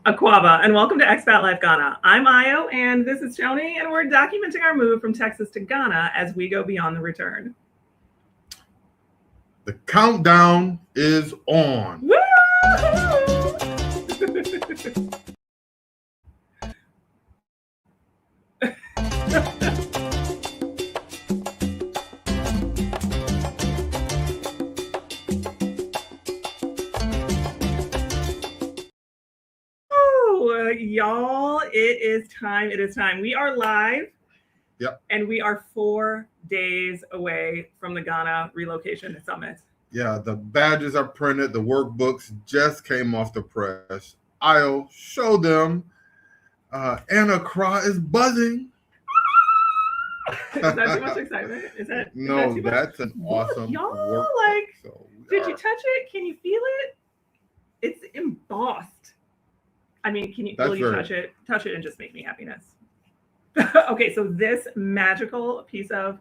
Aquaba, and welcome to Expat Life Ghana. I'm Ayo, and this is Tony, and we're documenting our move from Texas to Ghana as we go beyond the return. The countdown is on. Woo! Y'all, it is time. It is time. We are live. Yep. And we are 4 days away from the Ghana Relocation Summit. Yeah, the badges are printed. The workbooks just came off the press. I'll show them. And Accra is buzzing. Is that too much excitement? No, that's an awesome y'all workbook. like. So did you touch it? Can you feel it? It's embossed. I mean, will you touch it? Touch it and just make me happiness. Okay, so this magical piece of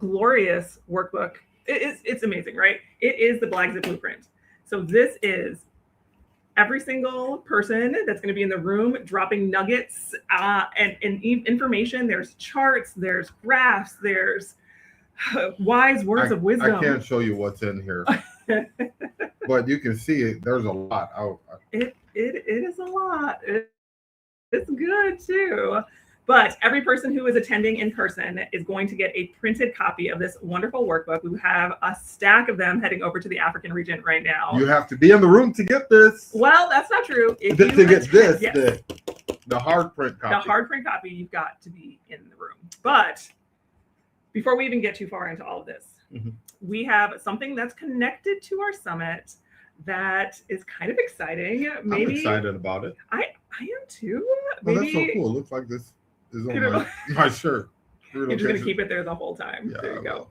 glorious workbook, it's amazing, right? It is the Blaxit blueprint. So this is every single person that's going to be in the room dropping nuggets and information. There's charts, there's graphs, there's wise words of wisdom. I can't show you what's in here, but you can see it. There's a lot. It is a lot. It's good too. But every person who is attending in person is going to get a printed copy of this wonderful workbook. We have a stack of them heading over to the African Regent right now. You have to be in the room to get this. Well, that's not true. To get this, yes. the hard print copy. The hard print copy, you've got to be in the room. But before we even get too far into all of this, we have something that's connected to our summit that is kind of exciting. Maybe I'm excited about it. I am too. Well, that's so cool. It looks like this is on my shirt. You're just going to keep it there the whole time. Yeah, there you go.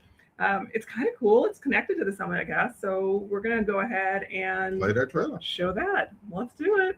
It's kind of cool. It's connected to the summit, I guess. So we're going to go ahead and play that trailer. Show that. Let's do it.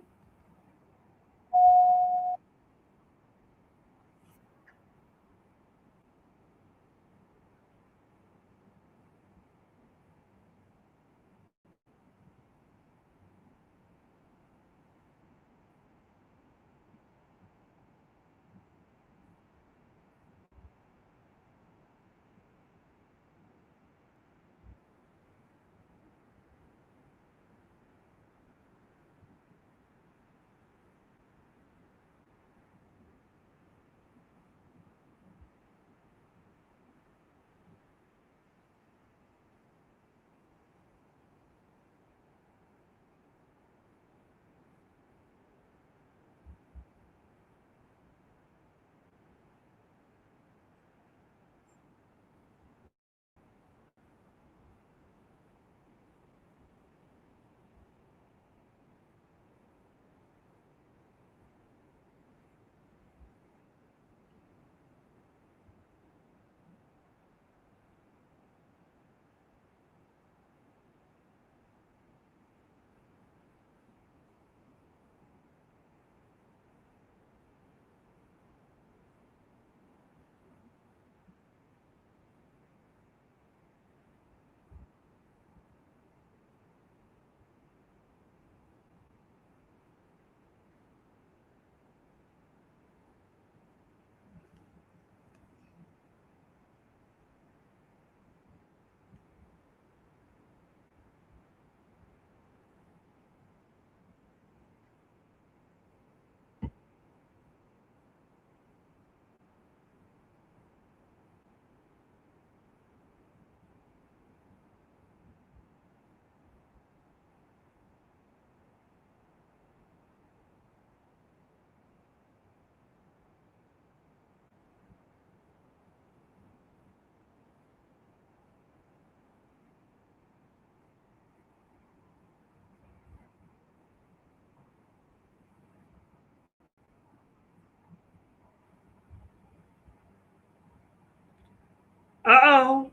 Uh-oh.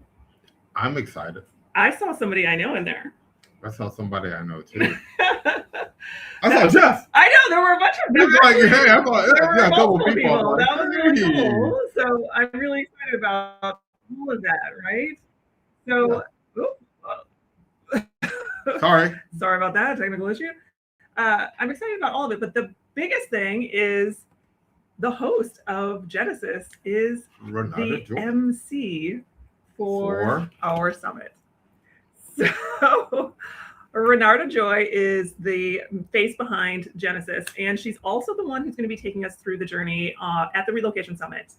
I'm excited. I saw somebody I know in there. I saw somebody I know too. I saw Jeff. I know, there were a bunch of them. Hey, I thought there were a couple people. That was really cool. So I'm really excited about all of that, right? So, sorry about that technical issue. I'm excited about all of it. But the biggest thing is the host of Genesis is the MC for our summit. So Renata Joy is the face behind Genesis, and she's also the one who's going to be taking us through the journey at the Relocation Summit.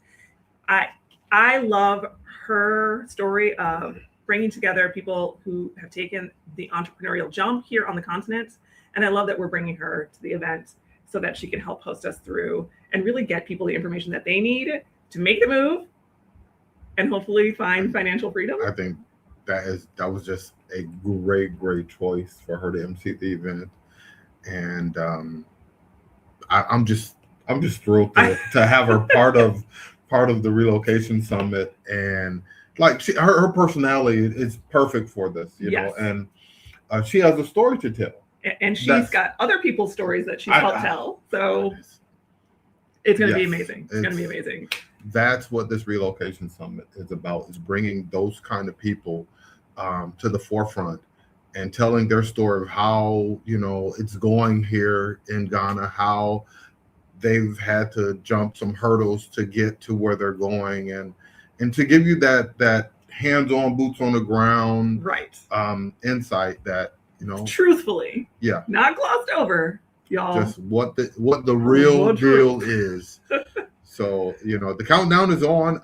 I love her story of bringing together people who have taken the entrepreneurial jump here on the continent, and I love that we're bringing her to the event so that she can help host us through and really get people the information that they need to make the move and hopefully find financial freedom. I think that was just a great choice for her to MC the event, and I'm just thrilled to have her part of the Relocation Summit, and like her personality is perfect for this, you know, and she has a story to tell, and she's got other people's stories that she's helped tell, so it's going to be amazing. It's going to be amazing. That's what this Relocation Summit is about, is bringing those kind of people to the forefront and telling their story of how, you know, it's going here in Ghana, how they've had to jump some hurdles to get to where they're going, and to give you that hands-on, boots on the ground insight that, you know, truthfully, not glossed over, y'all, just what the real deal is. So, you know, the countdown is on.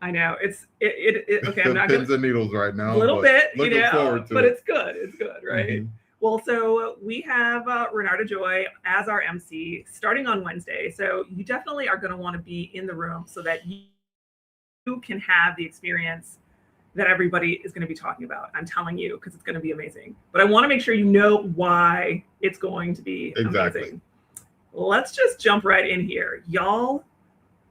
I know it's okay. I'm not pins and needles right now. A little bit, looking forward to but it. It's good, right? Mm-hmm. Well, so we have Renata Joy as our MC starting on Wednesday. So you definitely are going to want to be in the room so that you can have the experience that everybody is going to be talking about. I'm telling you, because it's going to be amazing. But I want to make sure you know why it's going to be amazing. Let's just jump right in here. Y'all,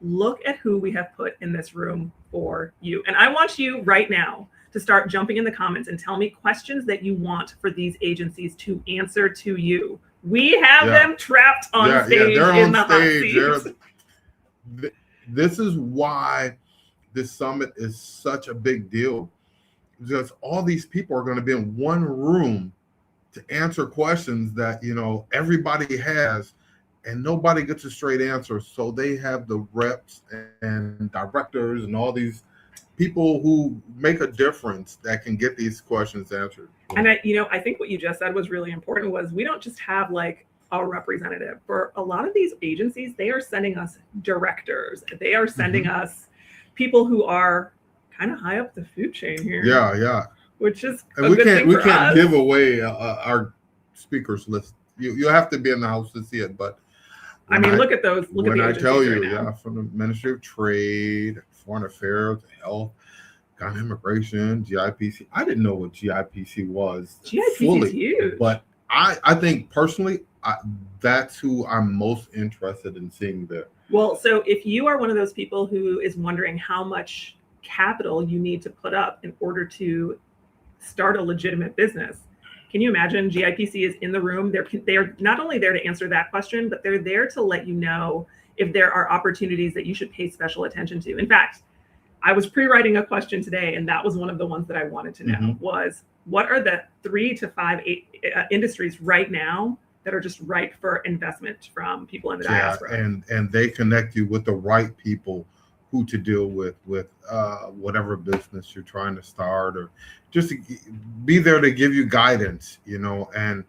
look at who we have put in this room for you. And I want you right now to start jumping in the comments and tell me questions that you want for these agencies to answer to you. We have them trapped on stage in the hot seats. This is why this summit is such a big deal, because all these people are going to be in one room to answer questions that, you know, everybody has, and nobody gets a straight answer. So they have the reps and directors and all these people who make a difference that can get these questions answered. And I think what you just said was really important, was we don't just have like a representative. For a lot of these agencies, they are sending us directors. They are sending us people who are kind of high up the food chain here. Yeah. Which is we can't give away our speakers list. You have to be in the house to see it, but look at those. Look when at I tell you, from the Ministry of Trade, Foreign Affairs, Health, Ghana Immigration, GIPC. I didn't know what GIPC was. GIPC is huge. But I think personally, that's who I'm most interested in seeing there. Well, so if you are one of those people who is wondering how much capital you need to put up in order to start a legitimate business, can you imagine GIPC is in the room? They're not only there to answer that question, but they're there to let you know if there are opportunities that you should pay special attention to. In fact, I was pre-writing a question today, and that was one of the ones that I wanted to know was, what are the 3 to 5 industries right now that are just ripe for investment from people in the diaspora? And they connect you with the right people who to deal with whatever business you're trying to start, or just to be there to give you guidance, you know, and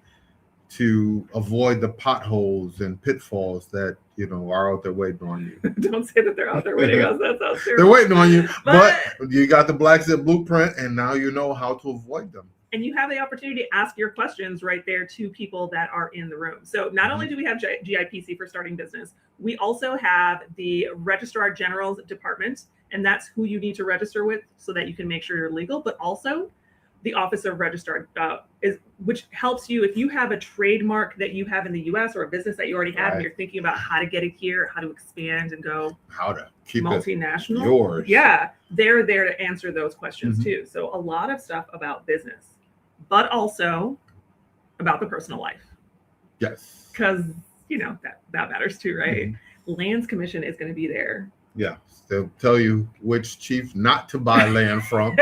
to avoid the potholes and pitfalls that, you know, are out there waiting on you. Don't say that they're out there waiting on us. That sounds terrible. They're waiting on you, but you got the Blaxit blueprint, and now you know how to avoid them. And you have the opportunity to ask your questions right there to people that are in the room. So not only do we have GIPC for starting business, we also have the Registrar General's Department, and that's who you need to register with so that you can make sure you're legal, but also the Office of Registrar, which helps you if you have a trademark that you have in the US or a business that you already have, and you're thinking about how to get it here, how to expand and go how to keep multinational. It yours. Yeah, they're there to answer those questions too. So a lot of stuff about business, but also about the personal life. Yes. Because, you know, that matters too, right? Lands Commission is going to be there. Yeah. They'll tell you which chief not to buy land from.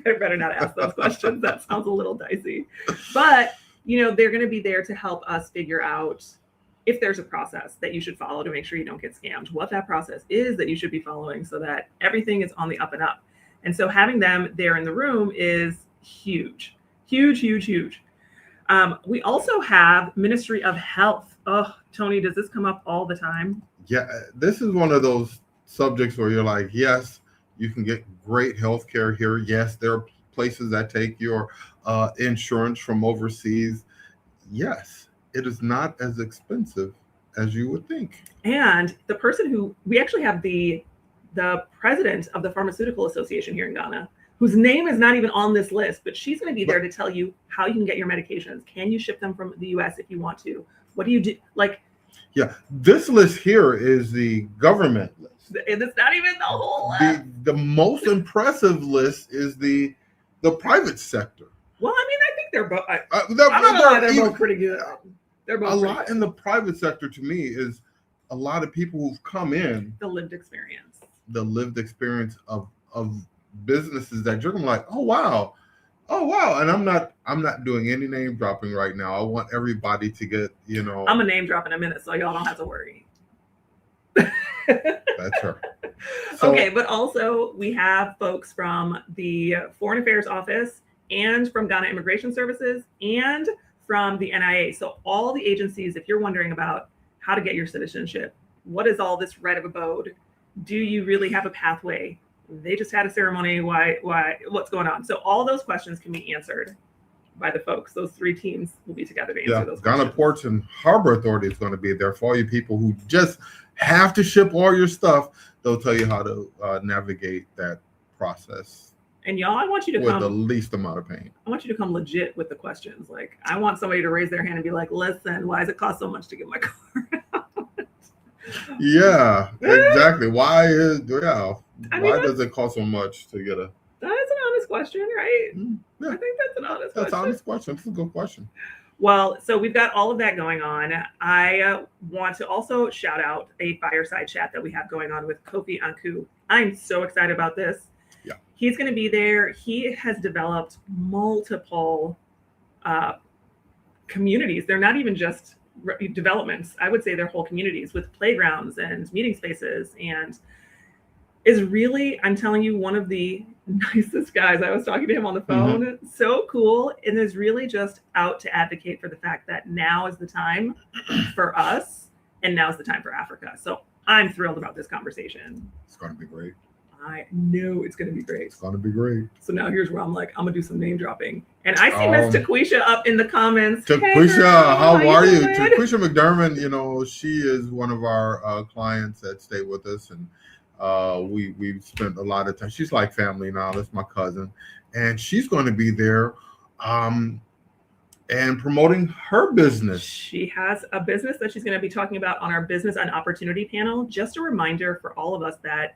I better not ask those questions. That sounds a little dicey. But they're going to be there to help us figure out if there's a process that you should follow to make sure you don't get scammed, what that process is that you should be following so that everything is on the up and up. And so having them there in the room is huge, huge, huge, huge. We also have Ministry of Health. Oh, Tony, does this come up all the time? Yeah, this is one of those subjects where you're like, yes, you can get great health care here. Yes, there are places that take your insurance from overseas. Yes, it is not as expensive as you would think. And the person who we actually have the president of the Pharmaceutical Association here in Ghana, whose name is not even on this list, but she's going to be there to tell you how you can get your medications. Can you ship them from the US if you want to? What do you do? Yeah, this list here is the government list. It's not even the whole list. The most impressive list is the private sector. Well, I mean, I think they're both. They're both pretty good. They're both a lot in the private sector to me is a lot of people who've come in. The lived experience of businesses that you're gonna be like, oh wow. And I'm not doing any name dropping right now. I want everybody to get, I'm a name drop in a minute, so y'all don't have to worry. That's her. So, okay, but also we have folks from the Foreign Affairs Office and from Ghana Immigration Services and from the NIA. So all the agencies, if you're wondering about how to get your citizenship, what is all this right of abode? Do you really have a pathway? They just had a ceremony. Why, what's going on? So all those questions can be answered by the folks. Those three teams will be together to answer those questions. Ghana Ports and Harbor Authority is going to be there for all you people who just have to ship all your stuff. They'll tell you how to navigate that process. And y'all, I want you to come with the least amount of pain. I want you to come legit with the questions. Like, I want somebody to raise their hand and be like, listen, why does it cost so much to get my car out? Yeah, exactly. Why does it cost so much to get a? That is an honest question, right? Yeah. I think that's an honest question. That's an honest question. That's a good question. Well, so we've got all of that going on. I want to also shout out a fireside chat that we have going on with Kofi Anku. I'm so excited about this. Yeah. He's going to be there. He has developed multiple communities. They're not even just developments. I would say they're whole communities with playgrounds and meeting spaces, and is really, I'm telling you, one of the nicest guys. I was talking to him on the phone. Mm-hmm. So cool. And is really just out to advocate for the fact that now is the time for us and now is the time for Africa. So I'm thrilled about this conversation. It's going to be great. I know it's going to be great. It's going to be great. So now here's where I'm like, I'm going to do some name dropping. And I see Miss Taquisha up in the comments. Taquisha, hey, how are you? Taquisha McDermott, she is one of our clients that stay with us. And we've spent a lot of time. She's like family now. That's my cousin. And she's going to be there and promoting her business. She has a business that she's going to be talking about on our Business and Opportunity panel. Just a reminder for all of us that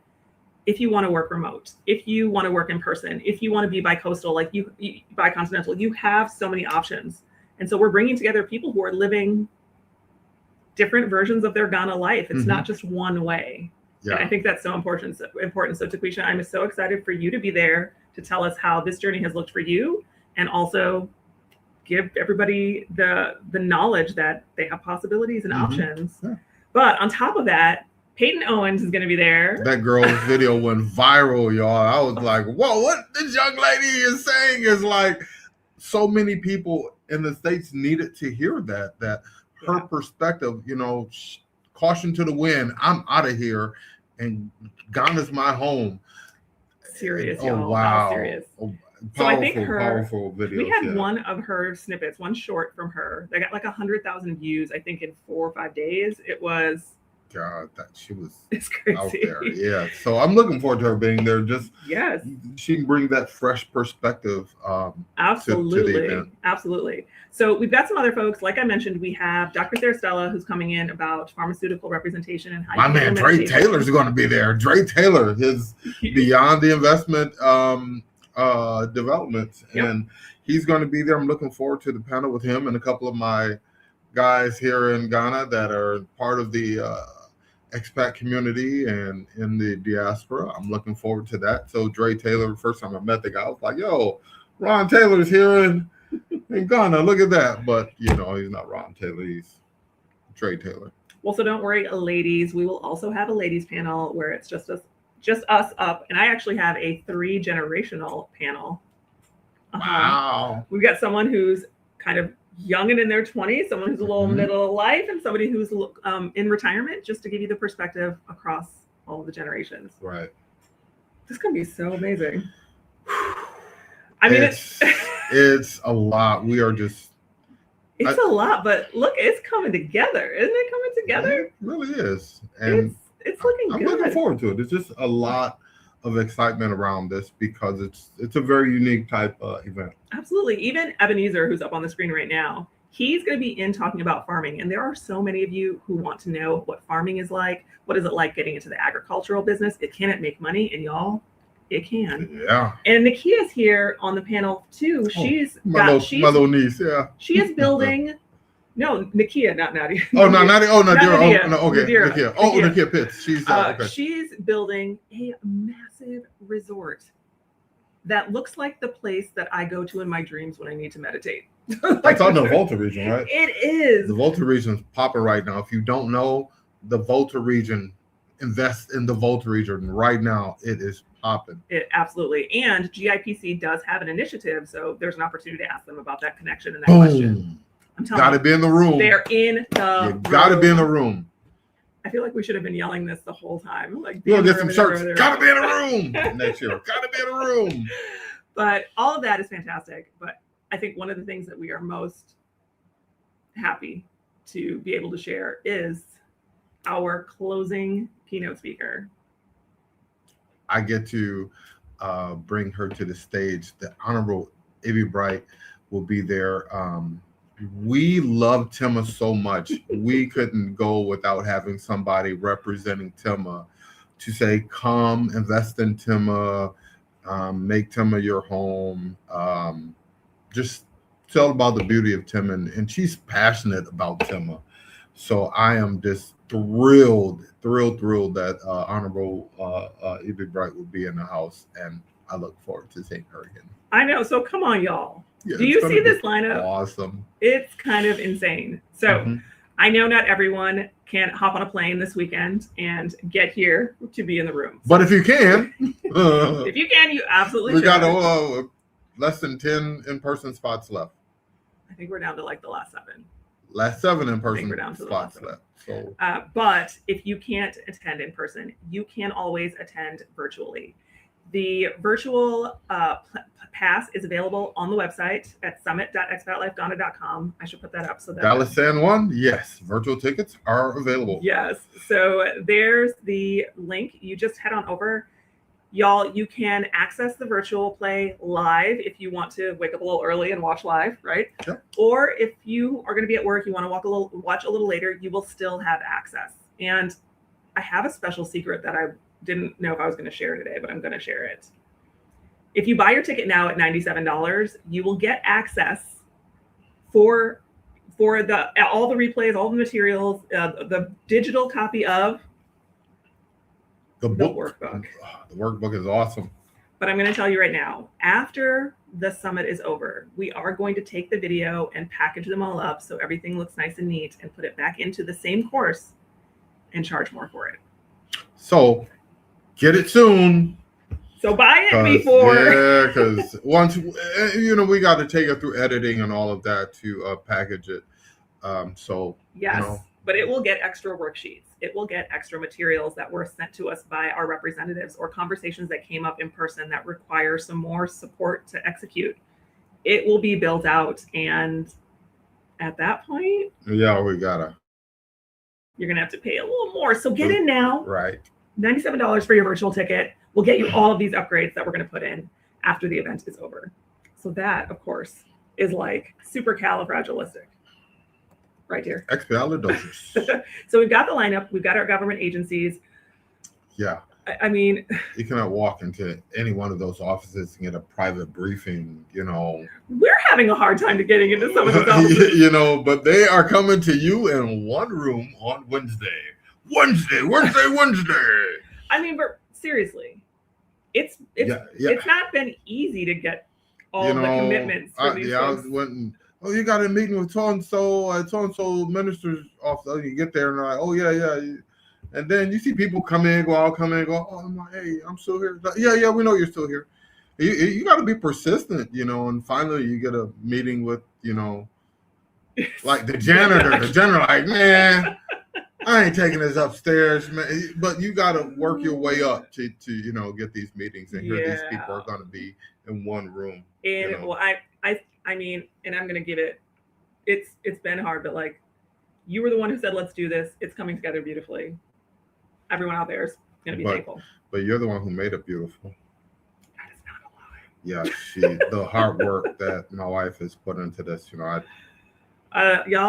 if you want to work remote, if you want to work in person, if you want to be bi-coastal, like you bi-continental, you have so many options. And so we're bringing together people who are living different versions of their Ghana life. It's not just one way. Yeah. And I think that's so important. So Taquisha, I'm so excited for you to be there to tell us how this journey has looked for you, and also give everybody the knowledge that they have possibilities and options. Yeah. But on top of that, Peyton Owens is going to be there. That girl's video went viral, y'all. I was like, whoa, what this young lady is saying is like, so many people in the States needed to hear that her perspective, caution to the wind, I'm out of here, and Ghana's my home. Serious, y'all. Oh, wow. Serious. Oh, powerful, so I think powerful videos. We had one of her snippets, one short from her. They got like 100,000 views, I think, in 4 or 5 days. It was... God, that she was it's crazy. Out there. Yeah. So I'm looking forward to her being there. Just she can bring that fresh perspective absolutely. To the event. Absolutely. So we've got some other folks. Like I mentioned, we have Dr. Sarah Stella, who's coming in about pharmaceutical representation and how my man Dre Taylor's going to be there. Dre Taylor, his Beyond the Investment development. And he's going to be there. I'm looking forward to the panel with him and a couple of my guys here in Ghana that are part of the expat community and in the diaspora. I'm looking forward to that. So Dre Taylor, first time I met the guy, I was like, yo, Ron Taylor's here in in Ghana. Look at that. But, he's not Ron Taylor. He's Trey Taylor. Well, so don't worry, ladies. We will also have a ladies panel where it's just us up. And I actually have a 3-generational panel. Wow. We've got someone who's kind of young and in their 20s, someone who's a little middle of life, and somebody who's in retirement, just to give you the perspective across all of the generations. Right. This is going to be so amazing. I mean, it's a lot. We are just... It's a lot, but look, it's coming together. Isn't it coming together? It really is. And it's looking good. I'm looking forward to it. It's just a lot of excitement around this because it's a very unique type of event. Absolutely. Even Ebenezer, who's up on the screen right now, he's going to be in talking about farming. And there are so many of you who want to know what farming is like. What is it like getting into the agricultural business? Can it make money? And y'all, it can. Yeah. And Nakia's here on the panel too. She's my little niece. Yeah. She is building. No, Nakia, not Nadia. Oh, no, Nadia. Oh, Nadia. Nadia. Oh, no, okay. Nakia. Oh, Nakia Pitts. She's okay. She's building a massive resort that looks like the place that I go to in my dreams when I need to meditate. That's on the Volta region, right? It is. The Volta region is popping right now. If you don't know the Volta region, invest in the Volta region right now. It is popping. It absolutely. And GIPC does have an initiative, so there's an opportunity to ask them about that connection and that question. I'm telling you. Gotta be in the room. They're in the room. Gotta be in the room. I feel like we should have been yelling this the whole time. Like, we'll get some shirts. Gotta be in a room next year. Gotta be in a room. But all of that is fantastic. But I think one of the things that we are most happy to be able to share is our closing keynote speaker. I get to bring her to the stage. The Honorable Ivy Bright will be there. We love Timma so much. We couldn't go without having somebody representing Timma to say, come invest in Timma, make Timma your home. Just tell about the beauty of Timma. And she's passionate about Timma. So I am just thrilled that Honorable Ivy Bright will be in the house. And I look forward to seeing her again. I know. So come on, y'all. Yeah, do you see this lineup? Awesome. It's kind of insane. So I know not everyone can hop on a plane this weekend and get here to be in the room. But if you can, you absolutely should. We got less than 10 in-person spots left. I think we're down to like the last 7. Last 7 in-person spots left. So, but if you can't attend in person, you can always attend virtually. The virtual pass is available on the website at summit.expatlifeghana.com. I should put that up so that Dallas San Juan, yes, virtual tickets are available. Yes, so there's the link. You just head on over. Y'all, you can access the virtual play live if you want to wake up a little early and watch live, right? Sure. Or if you are going to be at work, you want to watch a little later, you will still have access. And I have a special secret that I didn't know if I was going to share today, but I'm going to share it. If you buy your ticket now at $97, you will get access for all the replays, all the materials, the digital copy of the workbook. The workbook is awesome. But I'm going to tell you right now, after the summit is over, we are going to take the video and package them all up so everything looks nice and neat and put it back into the same course and charge more for it. So get it soon. So buy it before. Yeah, because once, we got to take it through editing and all of that to package it. Yes, but it will get extra worksheets. It will get extra materials that were sent to us by our representatives or conversations that came up in person that require some more support to execute. It will be built out. And at that point, you're going to have to pay a little more. So get in now. Right. $97 for your virtual ticket. We'll get you all of these upgrades that we're going to put in after the event is over. So that, of course, is like supercalifragilistic. Right here. Expialidocious. So we've got the lineup. We've got our government agencies. Yeah. I mean, you cannot walk into any one of those offices and get a private briefing, We're having a hard time getting into some of those offices. But they are coming to you in one room on Wednesday. Wednesday. I mean, but seriously, it's not been easy to get all the commitments for these folks. oh, you got a meeting with so-and-so at so-and-so minister's office. You get there and they're like, oh, yeah. And then you see people come in, go out, come in, go, oh, I'm like, hey, I'm still here. Like, yeah, we know you're still here. You got to be persistent, and finally you get a meeting with, like the janitor. The janitor, like, man, I ain't taking this upstairs, man. But you got to work your way up to get these meetings, and here these people are going to be in one room. And well, I mean, and I'm going to give it. It's been hard, but like, you were the one who said, let's do this. It's coming together beautifully. Everyone out there is going to be thankful. But you're the one who made it beautiful. That is not a lie. Yeah, the hard work that my wife has put into this, y'all,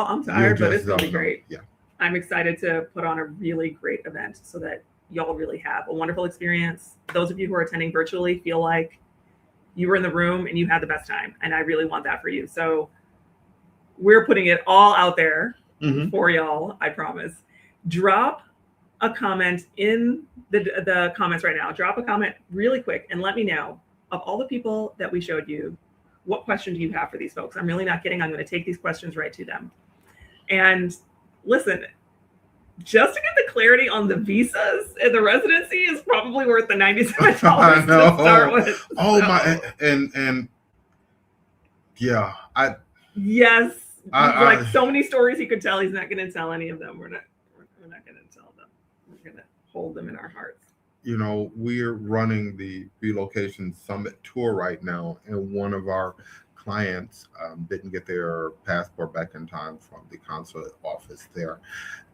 I'm tired, but it's going to be great. Yeah. I'm excited to put on a really great event so that y'all really have a wonderful experience. Those of you who are attending virtually feel like you were in the room and you had the best time. And I really want that for you. So we're putting it all out there for y'all, I promise. Drop a comment in the comments right now. Drop a comment really quick and let me know, of all the people that we showed you, what question do you have for these folks? I'm really not kidding. I'm going to take these questions right to them. And listen, just to get the clarity on the visas and the residency is probably worth the $97 to start with. Oh my, and yeah, yes, like so many stories he could tell. He's not going to tell any of them. We're not going to tell them. We're going to hold them in our hearts. We're running the Relocation Summit tour right now, and one of our clients didn't get their passport back in time from the consulate office there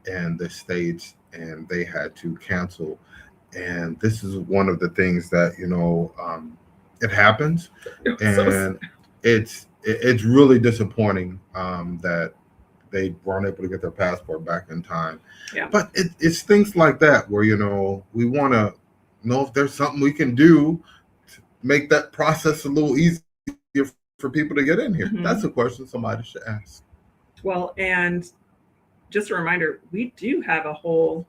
in the States, and they had to cancel. And this is one of the things that it happens, and it's really disappointing that they weren't able to get their passport back in time. Yeah. But it's things like that where we want to know if there's something we can do to make that process a little easier for people to get in here. That's a question somebody should ask. Well, and just a reminder, we do have a whole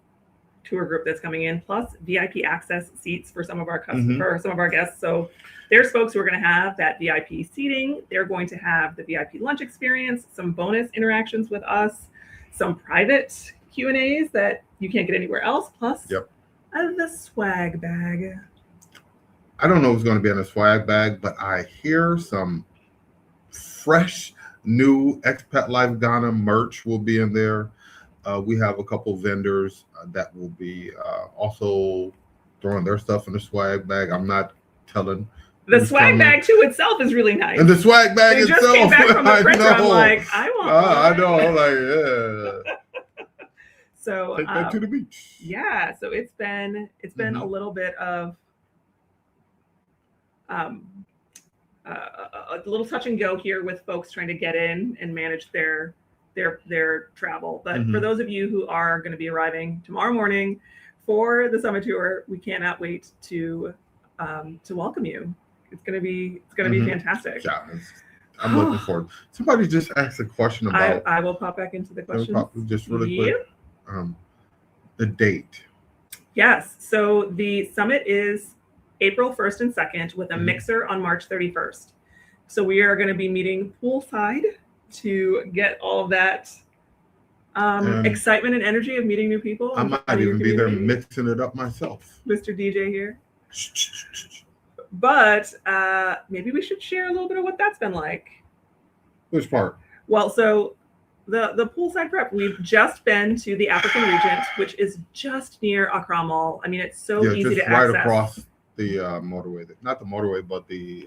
tour group that's coming in, plus VIP access seats for some of our customers, for some of our guests. So there's folks who are going to have that VIP seating. They're going to have the VIP lunch experience, some bonus interactions with us, some private Q&As that you can't get anywhere else, plus the swag bag. I don't know what's going to be in the swag bag, but I hear some fresh new Expat Life Ghana merch will be in there. We have a couple vendors that will be also throwing their stuff in the swag bag. I'm not telling. The swag bag too itself is really nice. And the swag bag itself. Just came back from the printer. I'm like, I want one. I know. I'm like, yeah. So take that to the beach. Yeah. So it's been a little bit of a little touch and go here with folks trying to get in and manage their travel. But for those of you who are going to be arriving tomorrow morning for the summit tour, we cannot wait to welcome you. It's gonna be fantastic. Yeah, I'm looking forward. Somebody just asked a question about. I will pop back into the questions. Just really quick. The date. Yes. So the summit is April 1st and 2nd with a mixer on March 31st. So we are going to be meeting poolside to get all of that excitement and energy of meeting new people. I might even be there mixing it up myself. Mr. DJ here. But maybe we should share a little bit of what that's been like. Which part? Well, so the poolside prep, we've just been to the African Regent, which is just near Accra Mall. I mean, it's so easy to access. Right across the motorway, not the motorway, but the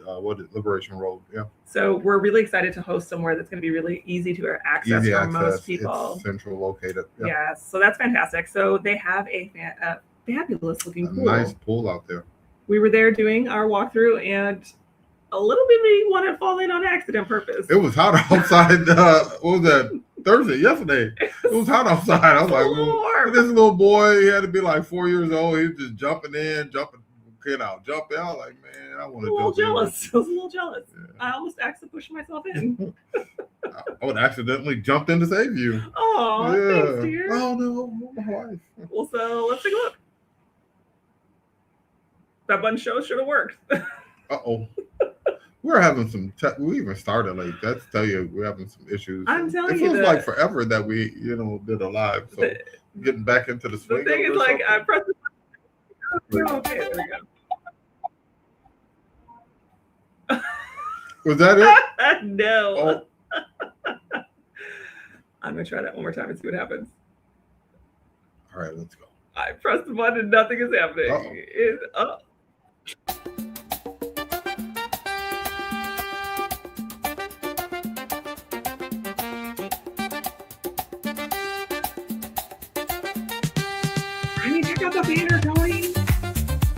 Liberation Road. Yeah. So we're really excited to host somewhere that's going to be really easy to access for most people. It's central located. Yeah. Yes, so that's fantastic. So they have a fabulous looking pool. Nice pool out there. We were there doing our walkthrough, and a little bit me wanted to fall in on accident purpose. It was hot outside. What was that? Yesterday. It was hot outside. I was like, this little boy, he had to be like 4 years old. He was just jumping, jumping out. I was like, man, I want to jump in. I was a little jealous. Yeah. I almost accidentally pushed myself in. I would accidentally jumped in to save you. Oh, yeah. Thanks, dear. Oh, no, my wife. Well, so let's take a look. That button show should have worked. Uh-oh. we're having some. We even started late. That's tell you we're having some issues. I'm telling you, it feels like forever that we, did a live. So getting back into the swing. The thing is, like, I pressed. Okay, there we go. Was that it? No. Oh. I'm gonna try that one more time and see what happens. All right, let's go. I pressed the button and nothing is happening. I mean, check out the banner, Tony.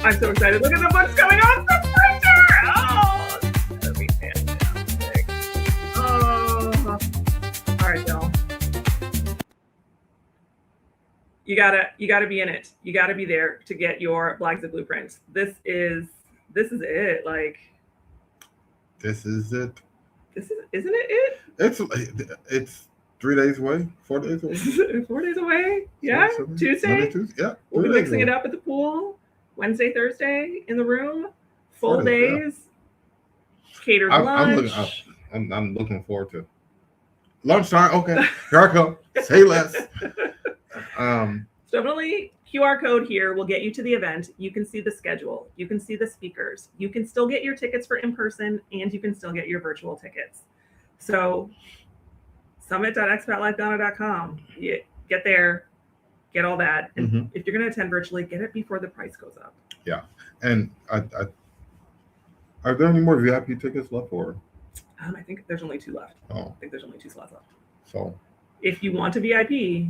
I'm so excited. Look at the what's going on the printer. Oh, it's gonna be fantastic. Oh, all right, y'all. You gotta be in it. You gotta be there to get your Blaxit blueprints. This is it. Like, this is it. Isn't it? It's 3 days away, 4 days away. 4 days away. Yeah, Tuesday. Monday, Tuesday. Yeah, we'll be mixing it up at the pool. Wednesday, Thursday in the room. Full days. Yeah. Catered lunch. I'm looking forward to lunchtime. Okay, here I go. Say less. So definitely QR code here will get you to the event. You can see the schedule. You can see the speakers. You can still get your tickets for in-person, and you can still get your virtual tickets. So summit.expatlifeghana.com. Get there, get all that. And if you're going to attend virtually, get it before the price goes up. Yeah. And are there any more VIP tickets left, or? I think there's only 2 left. Oh. I think there's only 2 slots left. So if you want a VIP.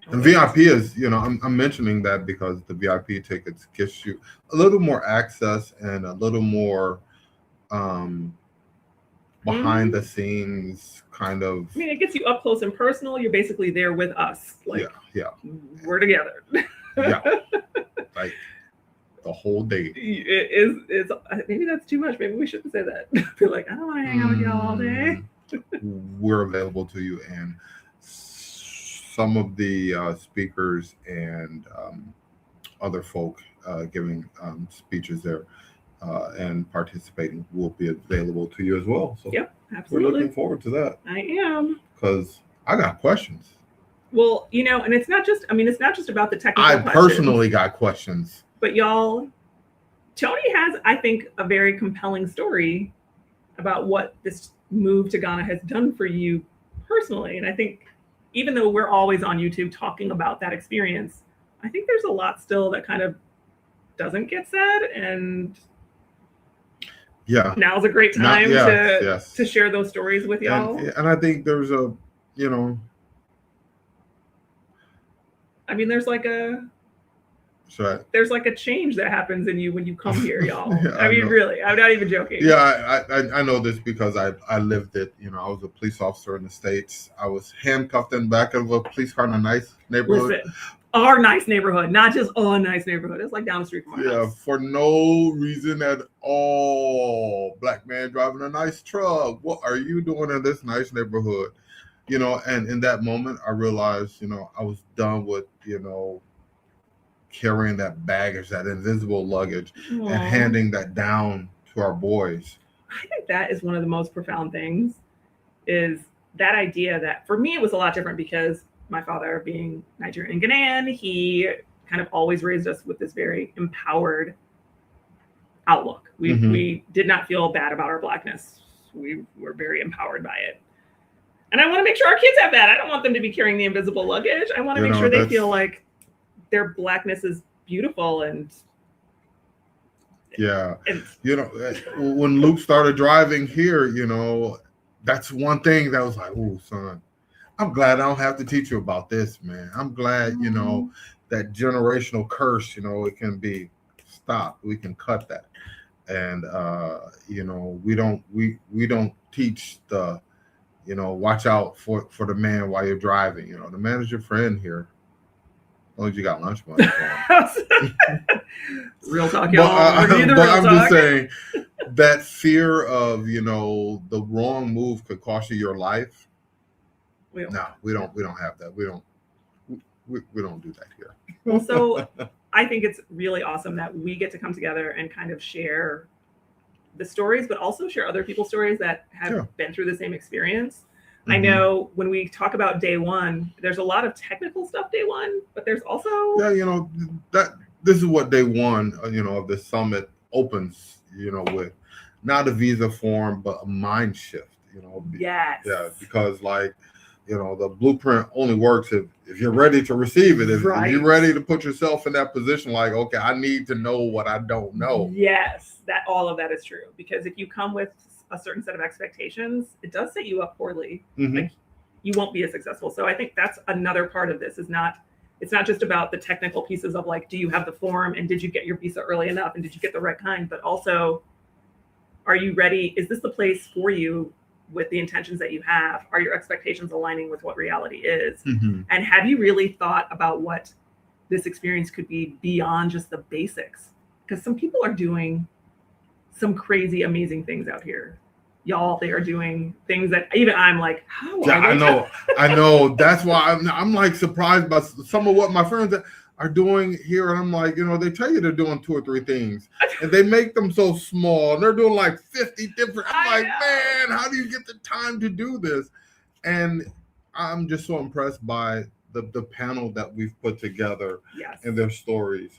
And VIP is, I'm mentioning that because the VIP tickets gives you a little more access and a little more behind the scenes kind of. I mean, it gets you up close and personal. You're basically there with us. Like, yeah. We're together. Yeah. Like the whole day. It's maybe that's too much. Maybe we shouldn't say that. Feel like, I don't want to hang out with y'all all day. We're available to you, and some of the speakers and other folk giving speeches there and participating will be available to you as well. So yep, absolutely. We're looking forward to that. I am. Because I got questions. Well, and it's not just about the technical questions. I personally got questions. But y'all, Tony has, I think, a very compelling story about what this move to Ghana has done for you personally. And I think even though we're always on YouTube talking about that experience, I think there's a lot still that kind of doesn't get said. And yeah, now's a great time to share those stories with y'all. And I think there's I mean, there's like a change that happens in you when you come here, y'all. Yeah, I mean, really, I'm not even joking. Yeah, I know this because I lived it. I was a police officer in the States. I was handcuffed in the back of a police car in a nice neighborhood. Listen, our nice neighborhood, not just a nice neighborhood. It's like down the street from our house. For no reason at all. Black man driving a nice truck. What are you doing in this nice neighborhood? And in that moment, I realized, I was done with, carrying that baggage, that invisible luggage, and handing that down to our boys. I think that is one of the most profound things, is that idea that, for me, it was a lot different because my father, being Nigerian and Ghanaian, he kind of always raised us with this very empowered outlook. We did not feel bad about our Blackness. We were very empowered by it. And I want to make sure our kids have that. I don't want them to be carrying the invisible luggage. I want to make sure they feel like their Blackness is beautiful. And when Luke started driving here, that's one thing that was like, oh, son, I'm glad I don't have to teach you about this, man. I'm glad, that generational curse, it can be stopped. We can cut that. And, we don't teach the, watch out for the man while you're driving. The man is your friend here. As long as you got lunch money for him. Real talk, y'all. But I'm just saying that fear of, the wrong move could cost you your life. No, we don't have that. We don't do that here. Well, so I think it's really awesome that we get to come together and kind of share the stories, but also share other people's stories that have been through the same experience. Mm-hmm. I know when we talk about day one, there's a lot of technical stuff day one, but there's also that this is what day one, of the summit opens, with not a visa form, but a mind shift. Yes. Yeah, because the blueprint only works if you're ready to receive it. If you're ready to put yourself in that position, like, okay, I need to know what I don't know. Yes, all of that is true. Because if you come with a certain set of expectations, it does set you up poorly. Mm-hmm. Like, you won't be as successful. So I think that's another part of this. It's not just about the technical pieces of like, do you have the form and did you get your visa early enough and did you get the right kind? But also, are you ready? Is this the place for you with the intentions that you have? Are your expectations aligning with what reality is? Mm-hmm. And have you really thought about what this experience could be beyond just the basics? Because some people are doing some crazy, amazing things out here. Y'all, they are doing things that even I'm like, how are they? I know. That's why I'm like surprised by some of what my friends are doing here. And I'm like, they tell you they're doing 2 or 3 things and they make them so small and they're doing like 50 different. I'm like, man, how do you get the time to do this? And I'm just so impressed by the panel that we've put together and their stories.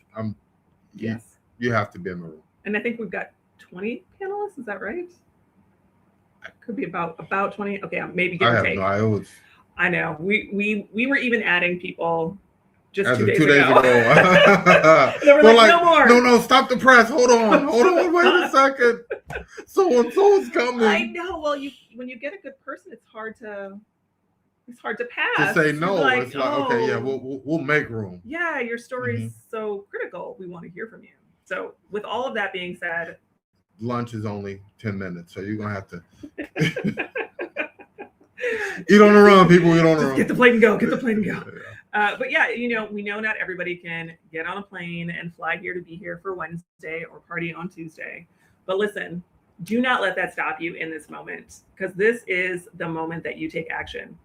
You have to be in the room. And I think we've got 20 panelists. Is that right? Could be about 20. Okay, maybe give or take. I know. We were even adding people just 2 days ago. They were like, no more. No, stop the press. Hold on, wait a second. So and so is coming. I know. Well, when you get a good person, it's hard to pass. To say no, like, it's like, okay, yeah, we'll make room. Yeah, your story is so critical. We want to hear from you. So with all of that being said, lunch is only 10 minutes, so you're gonna have to eat on the run, people. Eat on the run. Get the plane and go. But yeah, we know not everybody can get on a plane and fly here to be here for Wednesday or party on Tuesday. But listen, do not let that stop you in this moment, because this is the moment that you take action.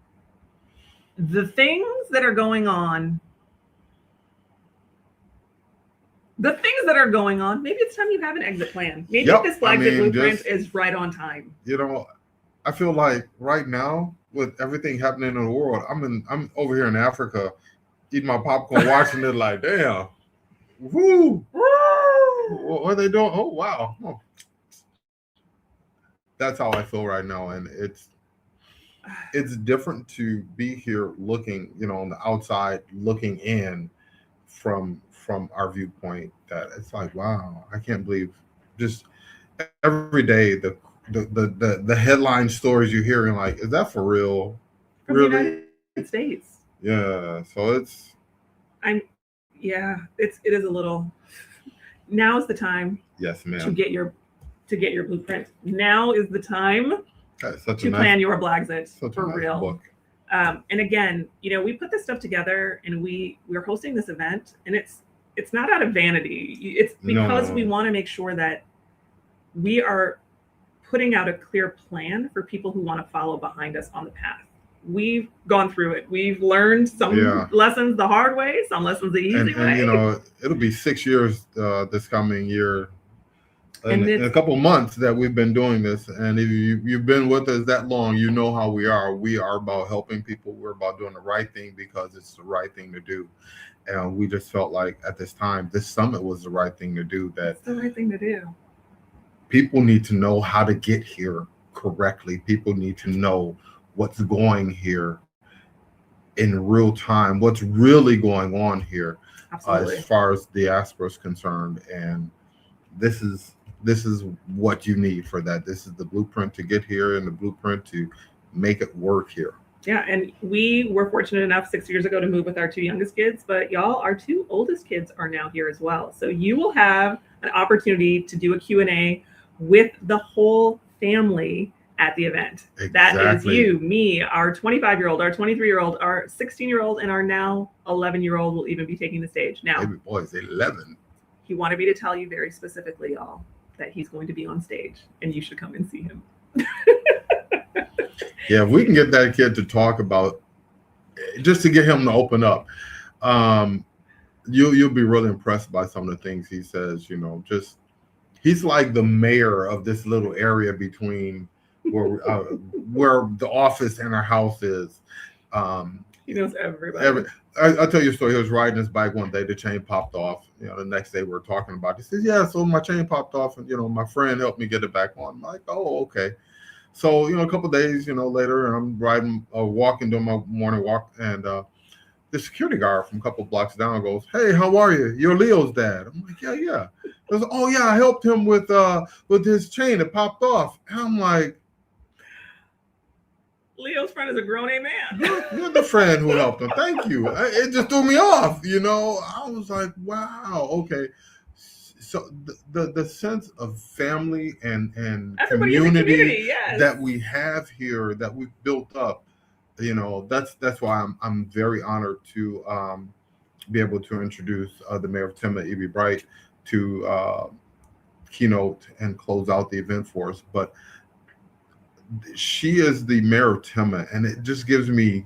The things that are going on, maybe it's time you have an exit plan. Maybe this Blaxit blueprint is right on time. I feel like right now, with everything happening in the world, I'm over here in Africa eating my popcorn, watching it like, damn, woo, what are they doing? Oh, wow. Oh. That's how I feel right now. And it's different to be here looking, on the outside, looking in from our viewpoint, that it's like, wow, I can't believe just every day the headline stories you're hearing, like, is that for real? From really? The United States. Yeah. So it is a little. Now is the time. Yes, ma'am. To get your blueprint. Now is the time to plan your Blaxit for nice real. Book. And again, we put this stuff together and we're hosting this event, and it's not out of vanity. It's because we want to make sure that we are putting out a clear plan for people who want to follow behind us on the path. We've gone through it. We've learned some lessons the hard way, some lessons the easy way. And it'll be 6 years this coming year. In a couple of months that we've been doing this, and if you've been with us that long, you know how we are. We are about helping people. We're about doing the right thing because it's the right thing to do. And we just felt like at this time, this summit was the right thing to do. It's the right thing to do. People need to know how to get here correctly. People need to know what's going here in real time, what's really going on here as far as Diaspora is concerned. And this is what you need for that. This is the blueprint to get here and the blueprint to make it work here. Yeah, and we were fortunate enough 6 years ago to move with our 2 youngest kids, but y'all, our 2 oldest kids are now here as well. So you will have an opportunity to do a Q&A with the whole family at the event. Exactly. That is you, me, our 25-year-old, our 23-year-old, our 16-year-old, and our now 11-year-old will even be taking the stage. Now, baby boy is 11. He wanted me to tell you very specifically, y'all, that he's going to be on stage and you should come and see him. Yeah, if we can get that kid to talk about, just to get him to open up, you'll be really impressed by some of the things he says. Just he's like the mayor of this little area between where the office and our house is. He knows everybody. I'll tell you a story. He was riding his bike one day, the chain popped off. The next day we were talking about it. He says, yeah, so my chain popped off and, my friend helped me get it back on. I'm like, oh, okay. So, a couple of days, later, I'm walking, doing my morning walk, and the security guard from a couple of blocks down goes, hey, how are you? You're Leo's dad. I'm like, yeah. He goes, oh, yeah, I helped him with his chain. It popped off. And I'm like, Leo's friend is a grown-a man. You're the friend who helped him. Thank you. It just threw me off, I was like, wow, okay. So the sense of family and community yes. that we have here, that we've built up, that's why I'm very honored to be able to introduce the mayor of Tema, Evie Bright, to keynote and close out the event for us. But she is the mayor of Tema, and it just gives me.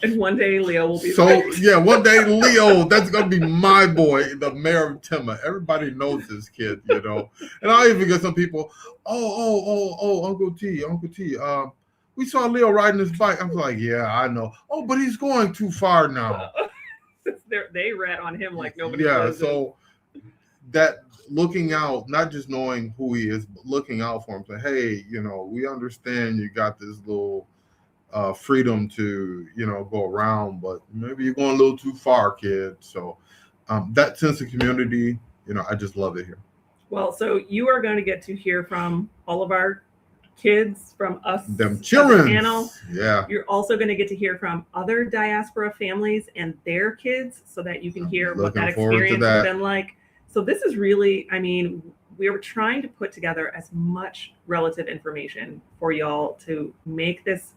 And one day Leo will be. One day Leo, that's gonna be my boy, the mayor of Tema. Everybody knows this kid, And I even get some people, Uncle T. We saw Leo riding his bike. I'm like, yeah, I know. Oh, but he's going too far now. They rat on him like nobody. Yeah, so that. Looking out, not just knowing who he is, but looking out for him. Say, hey, we understand you got this little freedom to, go around, but maybe you're going a little too far, kid. So that sense of community, I just love it here. Well, so you are going to get to hear from all of our kids, from us, them children. Panel. Yeah. You're also going to get to hear from other diaspora families and their kids, so that you can hear what that experience has been like. So this is really, we were trying to put together as much relative information for y'all to make this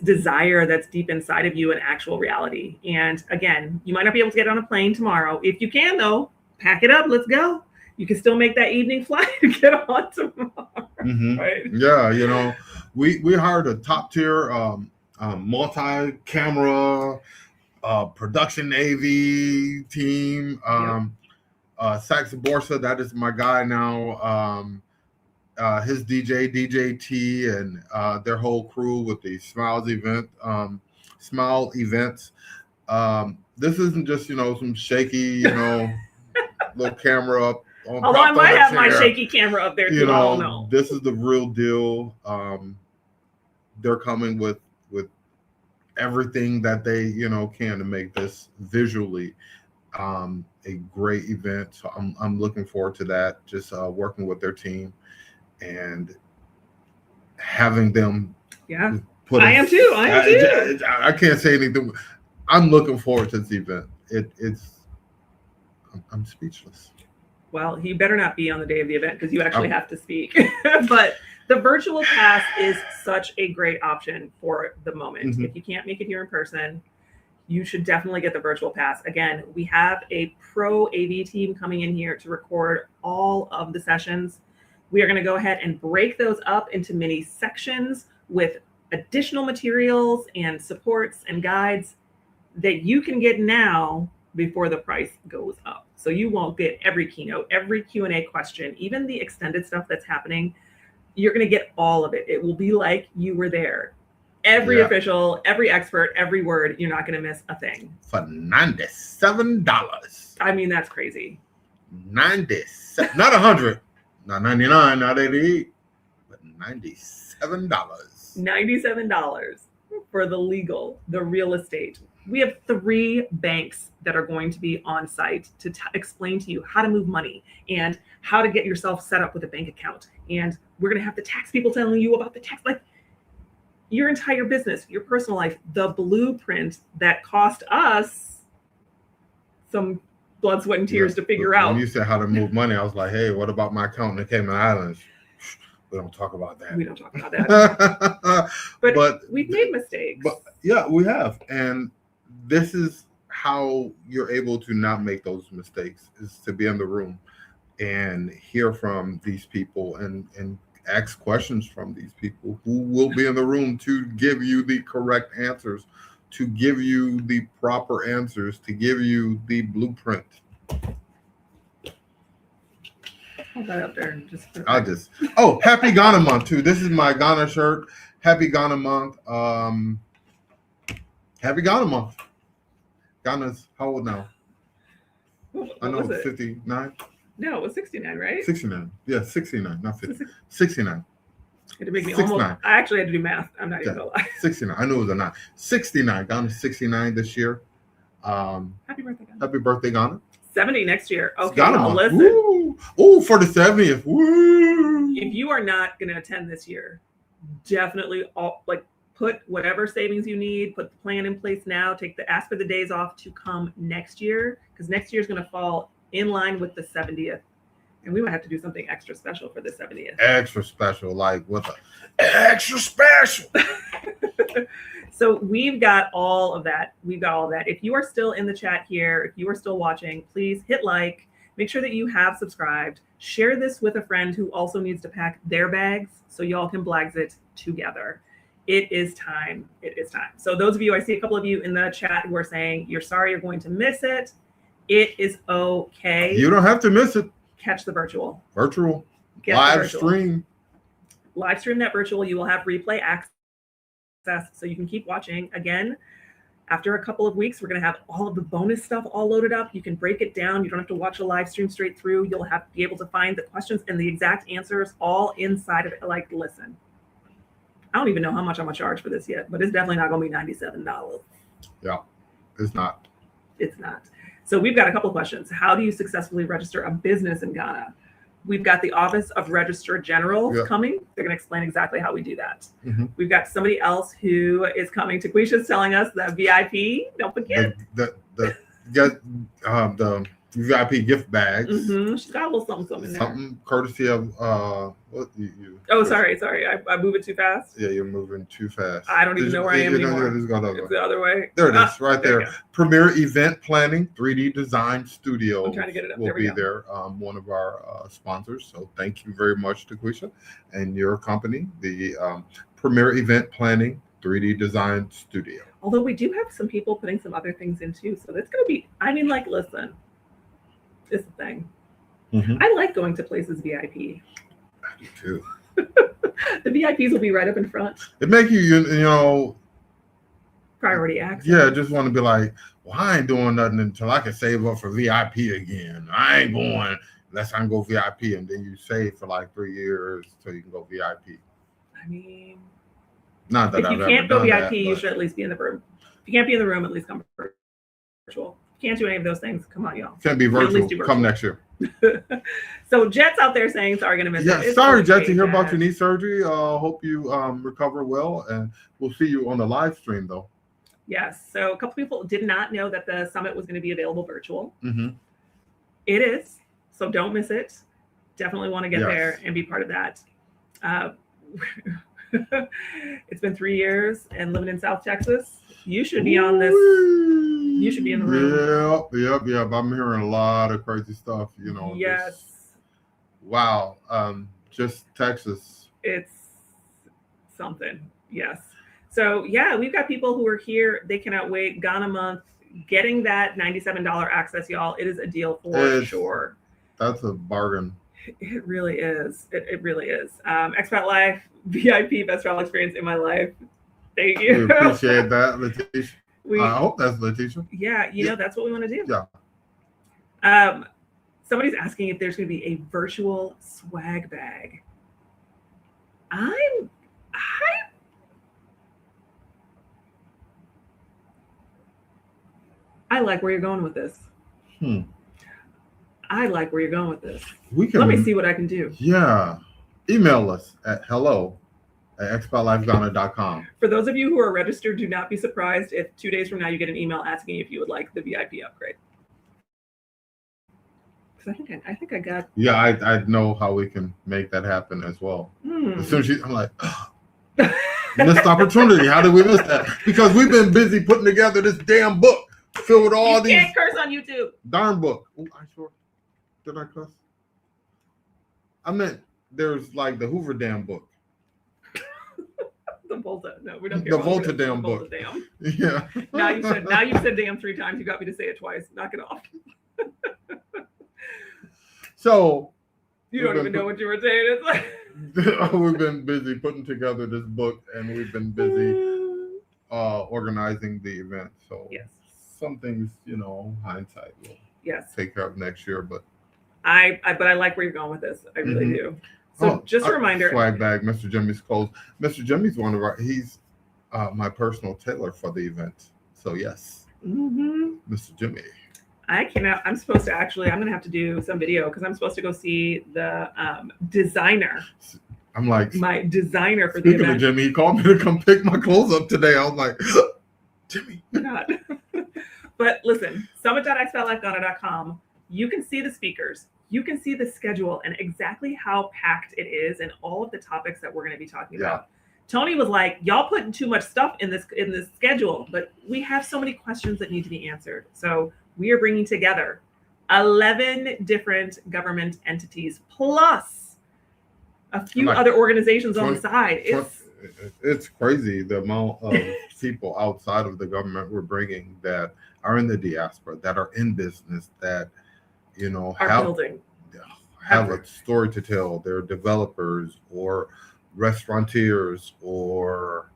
desire that's deep inside of you an actual reality. And again, you might not be able to get on a plane tomorrow. If you can, though, pack it up. Let's go. You can still make that evening flight to get on tomorrow. Mm-hmm. Right? Yeah, we hired a top tier multi-camera production AV team. Sax Borsa, that is my guy now. His DJ T, and their whole crew with the Smile events. This isn't just some shaky little camera up. Although I might have my shaky camera up there too. I don't know. This is the real deal. They're coming with everything that they can to make this visually a great event. So I'm looking forward to that. Just working with their team and having them. Yeah, I am too. I can't say anything. I'm looking forward to this event. I'm speechless. Well, you better not be on the day of the event, because you actually have to speak. But the virtual pass is such a great option for the moment. Mm-hmm. If you can't make it here in person, you should definitely get the virtual pass. Again, we have a pro AV team coming in here to record all of the sessions. We are going to go ahead and break those up into mini sections with additional materials and supports and guides that you can get now before the price goes up. So you won't get every keynote, every Q&A question, even the extended stuff that's happening. You're going to get all of it. It will be like you were there. Every official, every expert, every word, you're not going to miss a thing. For $97. I mean, that's crazy. 97, not 100, not 99, not 88, but $97. $97 for the legal, the real estate. We have 3 banks that are going to be on site to explain to you how to move money and how to get yourself set up with a bank account. And we're going to have the tax people telling you about the tax, like your entire business, your personal life, the blueprint that cost us some blood, sweat, and tears to figure out. When you said how to move money, I was like, hey, what about my account in the Cayman Islands? We don't talk about that. We don't talk about that. but we've made mistakes. But yeah, we have. And this is how you're able to not make those mistakes, is to be in the room and hear from these people and ask questions from these people who will be in the room to give you the correct answers, to give you the proper answers, to give you the blueprint. hold that up there and just. Happy Ghana month too. This is my Ghana shirt. Happy Ghana month. Happy Ghana month. Ghana's how old now? I know 59. No, it was 69, right? 69. Yeah, 69, not 50. 69. It made me almost. I actually had to do math. I'm not even gonna lie. 69. I knew it was a 9. 69. Ghana's 69 this year. Happy birthday, Ghana. Happy birthday, Ghana. 70 next year. Okay, Ghana listen. Ooh, for the 70th. Woo. If you are not going to attend this year, definitely put whatever savings you need, put the plan in place now, ask for the days off to come next year, because next year is going to fall in line with the 70th. And we might have to do something extra special for the 70th. Extra special, like what the extra special. So we've got all of that. If you are still in the chat here, if you are still watching, please hit like, make sure that you have subscribed, share this with a friend who also needs to pack their bags so y'all can Blaxit together. It is time. It is time. So those of you, I see a couple of you in the chat who are saying you're sorry you're going to miss it. It is okay. You don't have to miss it. Catch the virtual. Live stream. Live stream that virtual. You will have replay access so you can keep watching. Again, after a couple of weeks, we're going to have all of the bonus stuff all loaded up. You can break it down. You don't have to watch a live stream straight through. You'll be able to find the questions and the exact answers all inside of it. Like, listen, I don't even know how much I'm going to charge for this yet, but it's definitely not going to be $97. Yeah, it's not. It's not. So we've got a couple of questions. How do you successfully register a business in Ghana? We've got the Office of Registrar General coming. They're going to explain exactly how we do that. Mm-hmm. We've got somebody else who is coming. Taquisha's telling us the VIP. Don't forget the VIP gift bags. Mm-hmm. She's got a little something in there. Something courtesy of what you. Oh, sorry. I move it too fast. Yeah, you're moving too fast. I don't even know where I am anymore. It's the other way. There it is, right there. Premier Event Planning, 3D Design Studio. I'm trying to get it up. Will be there. One of our sponsors. So thank you very much, Taquisha, and your company, the Premier Event Planning, 3D Design Studio. Although we do have some people putting some other things in too, so that's going to be. I mean, like, listen. It's the thing. Mm-hmm. I like going to places VIP. I do too. The VIPs will be right up in front. It makes you priority access. Yeah, just want to be like, well, I ain't doing nothing until I can save up for VIP again. I ain't going unless I can go VIP, and then you save for like 3 years till you can go VIP. I mean, not that if you can't go VIP, you should at least be in the room. If you can't be in the room, at least come virtual. Can't do any of those things. Come on, y'all. Can't be virtual. Come next year. So Jet's out there saying sorry, gonna miss it. Yeah, sorry, Jet, to hear about your knee surgery. Hope you recover well, and we'll see you on the live stream though. Yes. So a couple people did not know that the summit was going to be available virtual. Mm-hmm. It is. So don't miss it. Definitely want to get there and be part of that. It's been 3 years and living in South Texas. You should be on this. You should be in the room. Yep. I'm hearing a lot of crazy stuff, Yes. Wow. Just Texas. It's something. Yes. So yeah, we've got people who are here. They cannot wait. Ghana month, getting that $97 access, y'all. It is a deal for sure. That's a bargain. It really is. It really is. Expat Life, VIP, best travel experience in my life. Thank you. We appreciate that, Letitia. I hope that's Letitia. Yeah, that's what we want to do. Yeah. Somebody's asking if there's going to be a virtual swag bag. I like where you're going with this. I like where you're going with this. Let me see what I can do. Yeah. Email us at hello@expatlifeghana.com. For those of you who are registered, do not be surprised if 2 days from now you get an email asking if you would like the VIP upgrade. I think I got. Yeah, I know how we can make that happen as well. As soon as I'm like, missed opportunity. How did we miss that? Because we've been busy putting together this damn book filled with all these. You can't curse on YouTube. Darn book. Oh, I sure. Did I cuss? I meant there's like the Hoover Dam book. The Volta. No, we don't care. The Volta Dam book. Dam. Yeah. Now you've said damn 3 times. You got me to say it twice. Knock it off. So You don't even know what you were saying. It's like we've been busy putting together this book, and we've been busy organizing the event. So yes, some things, hindsight will take care of next year. But I like where you're going with this. I really do. So just a reminder. Swag bag, Mr. Jimmy's clothes. Mr. Jimmy's he's my personal tailor for the event. So yes, Mr. Jimmy. I'm going to have to do some video because I'm supposed to go see the designer. I'm like, my designer for the event. Speaking of Jimmy, he called me to come pick my clothes up today. I was like, Jimmy. God. But listen, summit.expatlifeghana.com. You can see the speakers. You can see the schedule and exactly how packed it is and all of the topics that we're going to be talking about. Tony was like, y'all putting too much stuff in this schedule, but we have so many questions that need to be answered. So we are bringing together 11 different government entities plus a few other organizations on the side. It's crazy the amount of people outside of the government we're bringing that are in the diaspora, that are in business, that have a story to tell. They're developers or restaurateurs or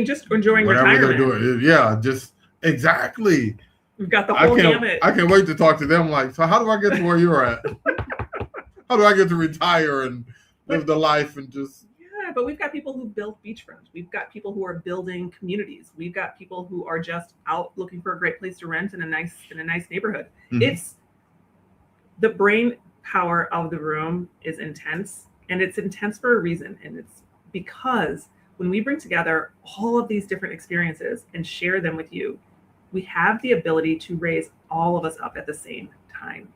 just enjoying whatever retirement. They're doing. Yeah, just exactly. We've got the whole gamut. I can't wait to talk to them. Like, so how do I get to where you're at? How do I get to retire and live the life and just... Yeah, but we've got people who build beachfronts. We've got people who are building communities. We've got people who are just out looking for a great place to rent in a nice neighborhood. It's the brain power of the room is intense, and it's intense for a reason. And it's because when we bring together all of these different experiences and share them with you, we have the ability to raise all of us up at the same time.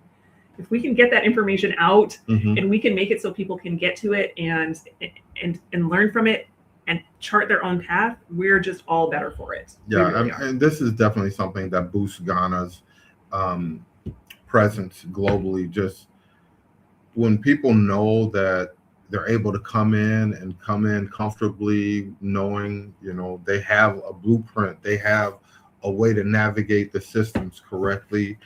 If we can get that information out and we can make it so people can get to it and learn from it and chart their own path, we're just all better for it. Yeah, really and this is definitely something that boosts Ghana's presence globally. Just when people know that they're able to come in comfortably, knowing, they have a blueprint, they have a way to navigate the systems correctly.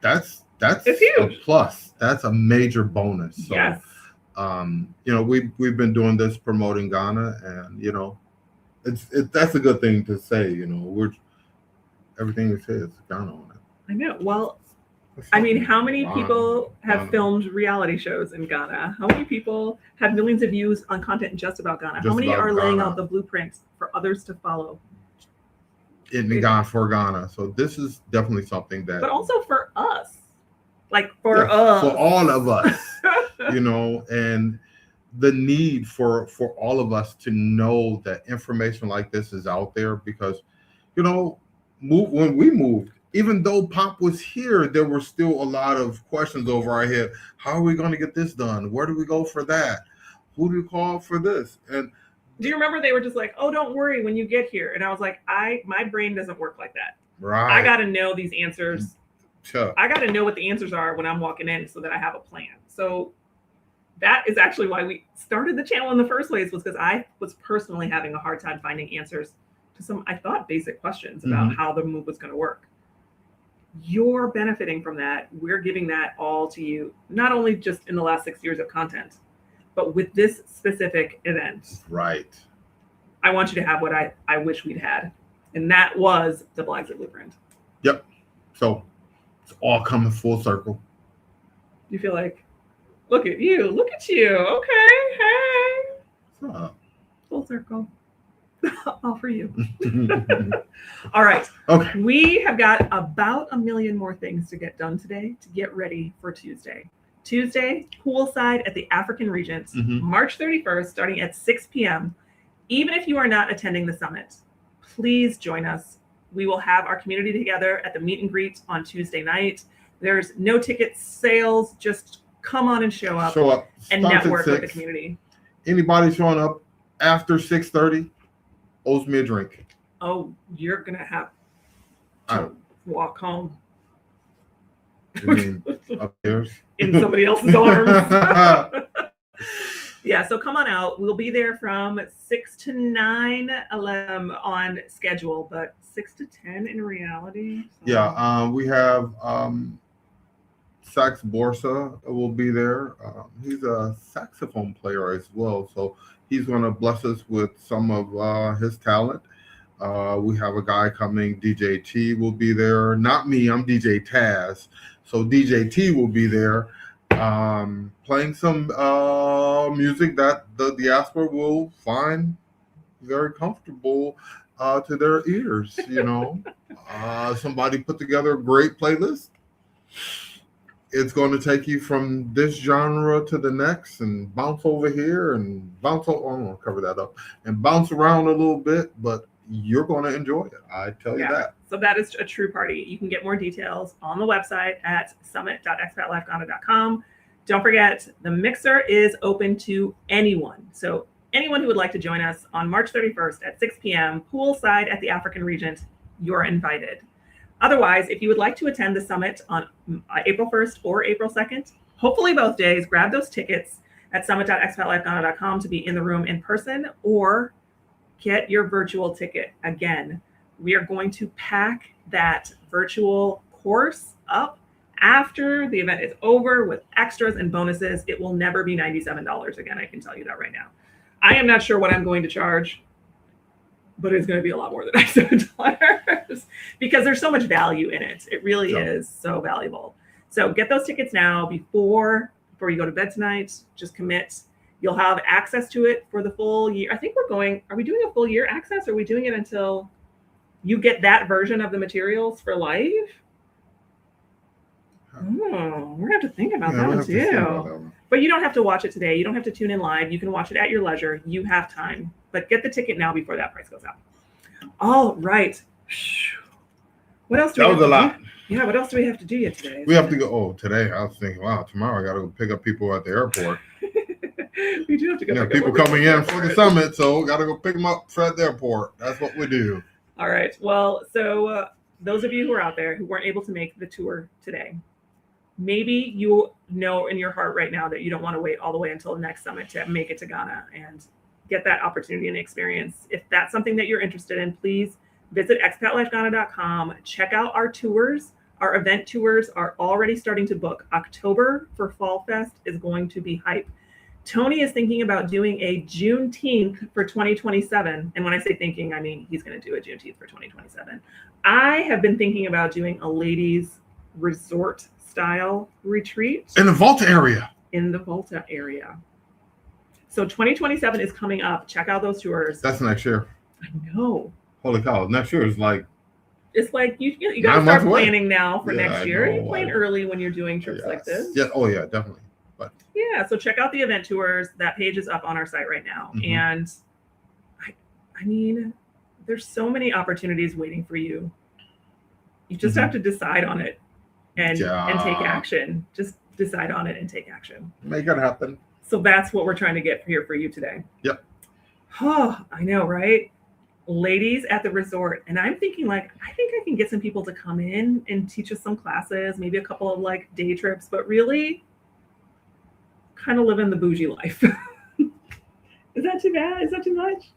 That's it's huge. A plus. That's a major bonus. So, yes. We've been doing this promoting Ghana, and that's a good thing to say. Everything we say is Ghana on it. I know. Well, how many people have filmed reality shows in Ghana? How many people have millions of views on content just about Ghana? How many are laying out the blueprints for others to follow? In Ghana, for Ghana. So this is definitely something that... But also for us. Like for us. For all of us. And the need for all of us to know that information like this is out there because, when we moved, even though Pop was here, there were still a lot of questions over our head. How are we going to get this done? Where do we go for that? Who do we call for this? And do you remember they were just like, oh, don't worry when you get here? And I was like, my brain doesn't work like that. Right. I got to know these answers. Sure. I got to know what the answers are when I'm walking in so that I have a plan. So that is actually why we started the channel in the first place, was because I was personally having a hard time finding answers to some, I thought, basic questions about how the move was going to work. You're benefiting from that. We're giving that all to you, not only just in the last 6 years of content, but with this specific event. Right. I want you to have what I wish we'd had. And that was the Blaxit blueprint. Yep. So it's all coming full circle. You feel like, look at you. Okay. Hey. What's up? Full circle. All for you. All right. Okay. We have got about 1 million more things to get done today to get ready for Tuesday. Tuesday, poolside at the African Regent, March 31st, starting at 6 p.m. Even if you are not attending the summit, please join us. We will have our community together at the meet and greet on Tuesday night. There's no ticket sales. Just come on and show up and network with the community. Anybody showing up after 6:30 owes me a drink. Oh, you're going to have to walk home. You mean upstairs? In somebody else's arms. Yeah, so come on out. We'll be there from 6 to 9 on schedule, but 6 to 10 in reality. So. Yeah, we have Sax Borsa will be there. He's a saxophone player as well, so he's going to bless us with some of his talent. We have a guy coming, DJ T will be there. Not me, I'm DJ Taz. So DJ T will be there playing some music that the diaspora will find very comfortable to their ears. Somebody put together a great playlist. It's going to take you from this genre to the next and bounce over here and bounce over. I'm going to cover that up and bounce around a little bit, but you're going to enjoy it. I tell you that. So that is a true party. You can get more details on the website at summit.expatlifeghana.com. Don't forget, the mixer is open to anyone. So anyone who would like to join us on March 31st at 6 p.m. poolside at the African Regent, you're invited. Otherwise, if you would like to attend the summit on April 1st or April 2nd, hopefully both days, grab those tickets at summit.expatlifeghana.com to be in the room in person, or get your virtual ticket. Again, we are going to pack that virtual course up after the event is over with extras and bonuses. It will never be $97 again. I can tell you that right now. I am not sure what I'm going to charge, but it's going to be a lot more than $97 because there's so much value in it. It really is so valuable. So get those tickets now before you go to bed tonight. Just commit. You'll have access to it for the full year. I think are we doing a full year access? Or are we doing it until you get that version of the materials for life? Oh, we're going to have to think about that one too. But you don't have to watch it today. You don't have to tune in live. You can watch it at your leisure. You have time. But get the ticket now before that price goes up. All right. What else do we have to do? That was a lot. Yeah, what else do we have to do yet today? We have to go. Today, I was thinking, wow, tomorrow I got to go pick up people at the airport. We do have to go. Pick people coming in for the summit, so we got to go pick them up at the airport. That's what we do. All right. Well, so those of you who are out there who weren't able to make the tour today, maybe you know in your heart right now that you don't want to wait all the way until the next summit to make it to Ghana and get that opportunity and experience. If that's something that you're interested in, please visit expatlifeghana.com. Check out our tours. Our event tours are already starting to book. October for Fall Fest is going to be hype. Tony is thinking about doing a Juneteenth for 2027. And when I say thinking, I mean he's going to do a Juneteenth for 2027. I have been thinking about doing a ladies resort style retreat. In the Volta area. So 2027 is coming up. Check out those tours. That's next year. I know. Holy cow. Next year is like. It's like you got to start planning now for next year. You plan early when you're doing trips like this. Yeah. Oh, yeah, definitely. But yeah. So check out the event tours. That page is up on our site right now. Mm-hmm. And I mean, there's so many opportunities waiting for you. You just have to decide on it and take action. Just decide on it and take action. Make it happen. So that's what we're trying to get here for you today. Yep. Oh, I know, right? Ladies at the resort. And I'm thinking I think I can get some people to come in and teach us some classes, maybe a couple of day trips, but really kind of living the bougie life. Is that too bad? Is that too much?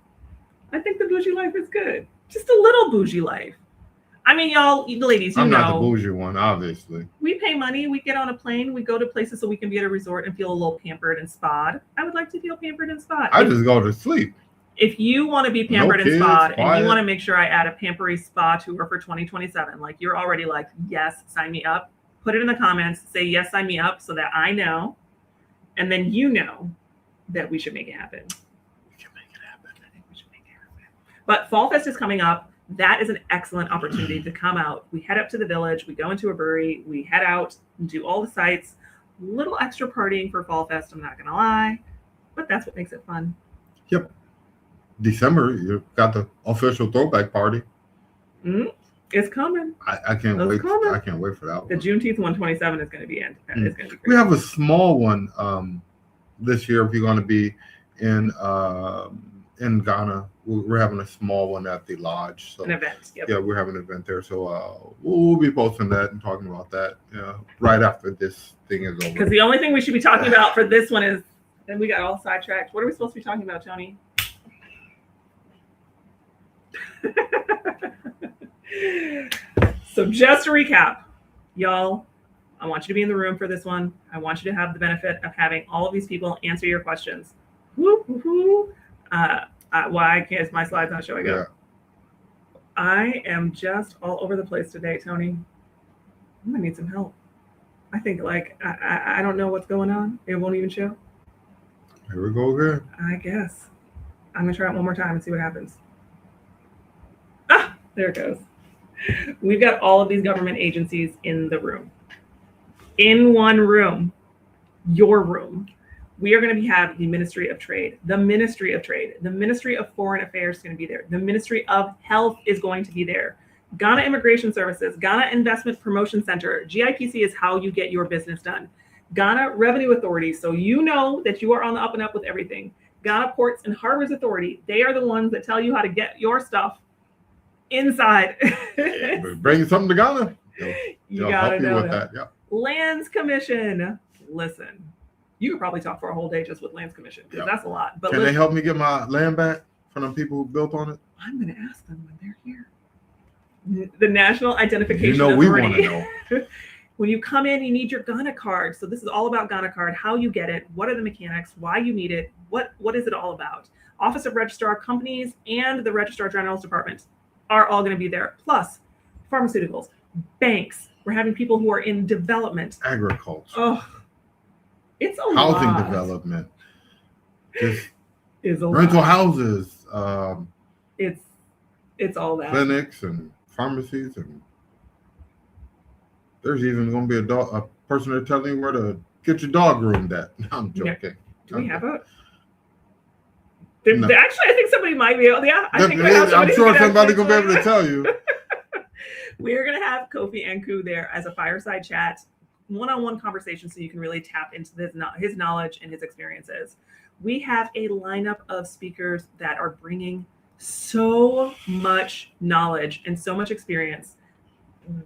I think the bougie life is good. Just a little bougie life. I mean, y'all, ladies, I'm not the bougie one, obviously. We pay money. We get on a plane. We go to places so we can be at a resort and feel a little pampered and spa'd. I would like to feel pampered and spa'd. I just go to sleep. If you want to be pampered and spa'd, and you want to make sure I add a pampery spa tour for 2027, you're already yes, sign me up. Put it in the comments. Say, yes, sign me up so that I know. And then you know that we should make it happen. We can make it happen. I think we should make it happen. But Fall Fest is coming up. That is an excellent opportunity to come out. We head up to the village. We go into a brewery. We head out and do all the sites. Little extra partying for Fall Fest, I'm not going to lie. But that's what makes it fun. Yep. December, you've got the official throwback party. Mm-hmm. It's coming. I can't wait. I can't wait for that one. The Juneteenth 127 is going to be in. It's going to be great. We have a small one this year. If you're going to be in Ghana, we're having a small one at the lodge. So an event. Yep. Yeah, we're having an event there. So we'll be posting that and talking about that right after this thing is over. Because the only thing we should be talking about for this one is, and we got all sidetracked. What are we supposed to be talking about, Tony? So just to recap, y'all, I want you to be in the room for this one. I want you to have the benefit of having all of these people answer your questions. Why is my slides not showing up? I am just all over the place today, Tony. I'm gonna need some help. I think I don't know what's going on. It won't even show. Here we go again. I guess. I'm gonna try it one more time and see what happens. There it goes. We've got all of these government agencies in the room. In one room, your room. We are going to have the Ministry of Trade, the Ministry of Trade, the Ministry of Foreign Affairs is going to be there. The Ministry of Health is going to be there. Ghana Immigration Services, Ghana Investment Promotion Center. GIPC is how you get your business done. Ghana Revenue Authority, so you know that you are on the up and up with everything. Ghana Ports and Harbors Authority, they are the ones that tell you how to get your stuff inside. Bring something to Ghana. You gotta know that. Yeah. Lands Commission. Listen, you could probably talk for a whole day just with Lands Commission because that's a lot. But can they help me get my land back from the people who built on it? I'm going to ask them when they're here. The National Identification Authority. We want to know. When you come in, you need your Ghana card. So this is all about Ghana card, how you get it, what are the mechanics, why you need it, what is it all about? Office of Registrar Companies and the Registrar General's Department are all going to be there. Plus pharmaceuticals, banks. We're having people who are in development. Agriculture. Oh, it's a housing lot. Development. Just is a rental lot. Houses. It's all that. Clinics and pharmacies, and there's even going to be a person there telling you where to get your dog groomed at. I'm joking. Do we have a? No. Actually, I think somebody might be able. Yeah, I'm sure somebody's going to be able to tell you. We're going to have Kofi Nku there as a fireside chat, one-on-one conversation, so you can really tap into his knowledge and his experiences. We have a lineup of speakers that are bringing so much knowledge and so much experience.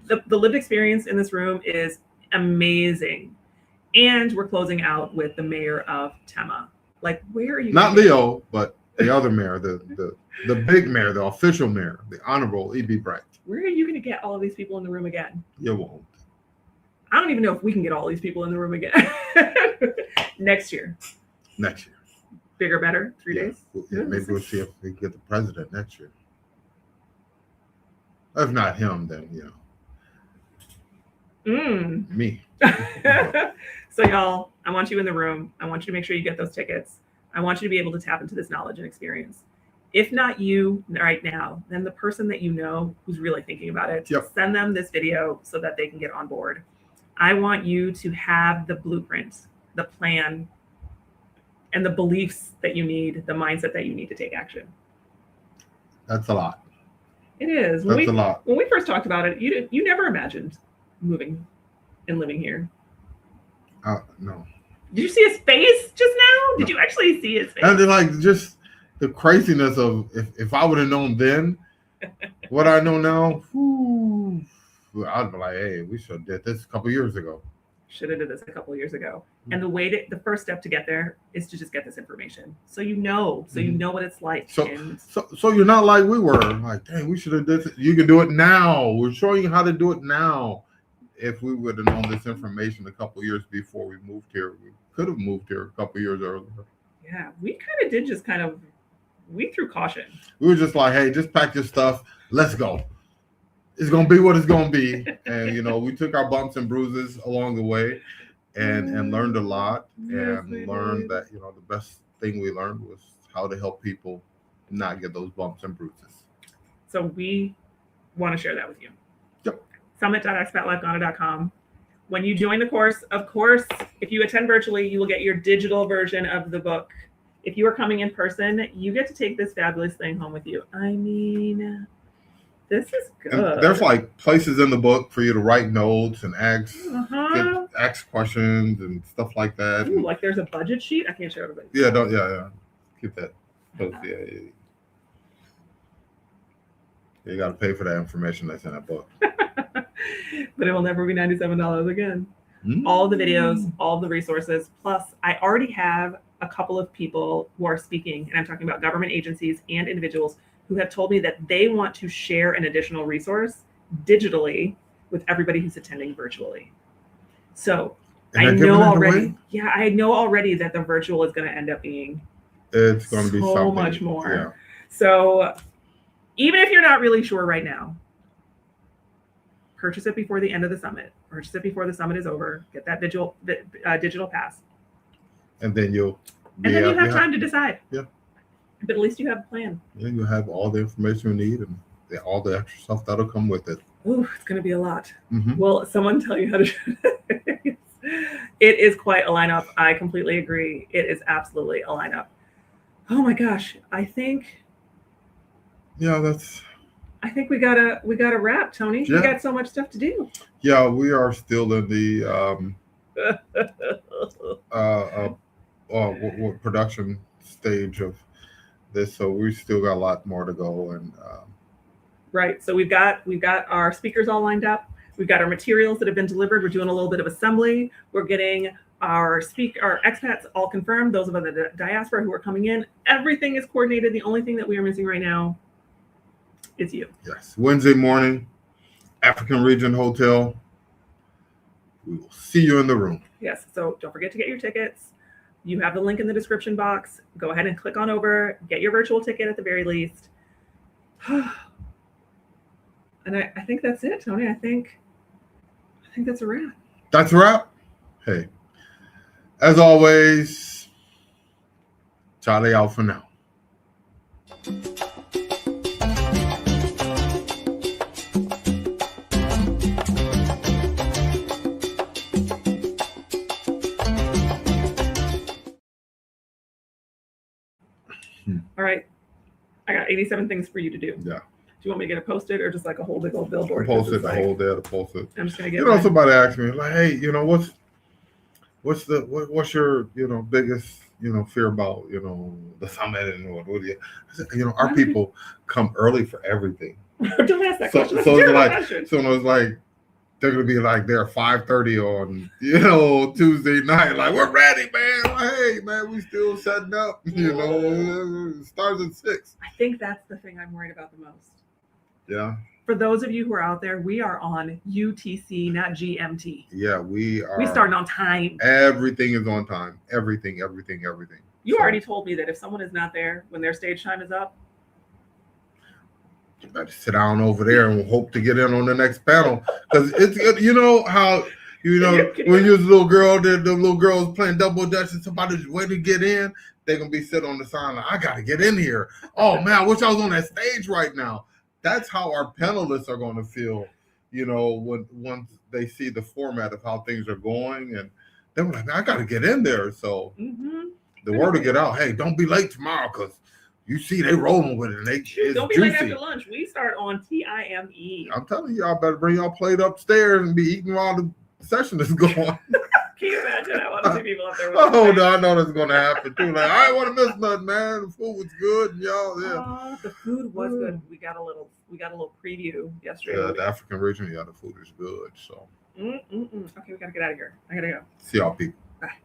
The lived experience in this room is amazing. And we're closing out with the mayor of Tema. Like, where are you? Not Leo, but the other mayor, the big mayor, the official mayor, the Honorable E.B. Bright. Where are you going to get all of these people in the room again? You won't. I don't even know if we can get all these people in the room again. Next year. Bigger, better, 3 days? Yeah, maybe we'll see if we get the president next year. If not him, then, me. So y'all, I want you in the room. I want you to make sure you get those tickets. I want you to be able to tap into this knowledge and experience. If not you right now, then the person that you know who's really thinking about it, send them this video so that they can get on board. I want you to have the blueprint, the plan, and the beliefs that you need, the mindset that you need to take action. That's a lot. It is. That's a lot. When we first talked about it, you never imagined moving and living here. No. Did you see his face just now? Did you actually see his face? And then, just the craziness of if I would have known then what I know now, I'd be like, hey, we should have did this a couple years ago. Should have did this a couple of years ago. And the first step to get there is to just get this information. So you know what it's like. So you're not like we were. Like, dang, we should have did this. You can do it now. We're showing you how to do it now. If we would have known this information a couple years before we moved here, we could have moved here a couple years earlier. Yeah, we kind of did we threw caution. We were just like, hey, just pack your stuff. Let's go. It's going to be what it's going to be. And, we took our bumps and bruises along the way and learned a lot and learned that, the best thing we learned was how to help people not get those bumps and bruises. So we want to share that with you. Yep. Summit.expatlifeghana.com. When you join the course, of course, if you attend virtually, you will get your digital version of the book. If you are coming in person, you get to take this fabulous thing home with you. I mean, this is good. And there's places in the book for you to write notes and ask questions and stuff like that. Ooh, like there's a budget sheet. I can't show everybody. Yeah. Keep that close. Yeah. You got to pay for that information that's in that book. But it will never be $97 again. All the videos, all the resources. Plus, I already have a couple of people who are speaking, and I'm talking about government agencies and individuals who have told me that they want to share an additional resource digitally with everybody who's attending virtually. So And I they're giving know it already. away? Yeah, I know already that the virtual is going to end up being It's going to be so something. much more. Yeah. So even if you're not really sure right now, purchase it before the end of the summit. Purchase it before the summit is over. Get that digital pass. And then you have time to decide. Yeah. But at least you have a plan. Yeah, you have all the information you need and all the extra stuff that'll come with it. Ooh, it's going to be a lot. Mm-hmm. Will someone tell you how to do it? It is quite a lineup. I completely agree. It is absolutely a lineup. Oh my gosh. I think we gotta wrap, Tony. Yeah. We got so much stuff to do. Yeah, we are still in the production stage of this, so we still got a lot more to go. And right, so we've got our speakers all lined up. We've got our materials that have been delivered. We're doing a little bit of assembly. We're getting our expats all confirmed. Those of the diaspora who are coming in, everything is coordinated. The only thing that we are missing right now is you. Yes, Wednesday morning, African Regent Hotel. We will see you in the room. Yes, so don't forget to get your tickets. You have the link in the description box. Go ahead and click on over. Get your virtual ticket at the very least. And I think that's it, Tony. I think that's a wrap. That's a wrap. Hey, as always, Charlie out for now. All right. I got 87 things for you to do. Yeah. Do you want me to get it posted or just like a whole big old billboard? Post it the whole day to post it. I'm just gonna get somebody asked me like, hey, what's your biggest fear about the summit and what do you? I said, our people come early for everything. Don't ask that question. So it's like they're gonna be like there at 5:30 on Tuesday night. Like, we're ready, man. Like, hey, man, we still setting up. It starts at 6. I think that's the thing I'm worried about the most. Yeah. For those of you who are out there, we are on UTC, not GMT. Yeah, we are. We starting on time. Everything is on time. Everything. You already told me that if someone is not there when their stage time is up, you better sit down over there and hope to get in on the next panel. Because it's how when you're a little girl, the little girls playing double dutch and somebody's waiting to get in, they're gonna be sitting on the side like, I gotta get in here. Oh man, I wish I was on that stage right now. That's how our panelists are going to feel, once they see the format of how things are going, and they're like, I got to get in there. So the word will get out. Hey, don't be late tomorrow because you see they rolling with it. And don't be late after lunch. We start on TIME. I'm telling you, y'all better bring y'all plate upstairs and be eating while the session is going. Can you imagine? I want to see people up there. Oh no, I know that's going to happen too. Like, I ain't want to miss nothing, man. The food was good, and y'all. Yeah. The food was good. We got a little preview yesterday. Yeah, the African Regent. Yeah, the food is good. So. Okay, we gotta get out of here. I gotta go. See y'all, people. Bye.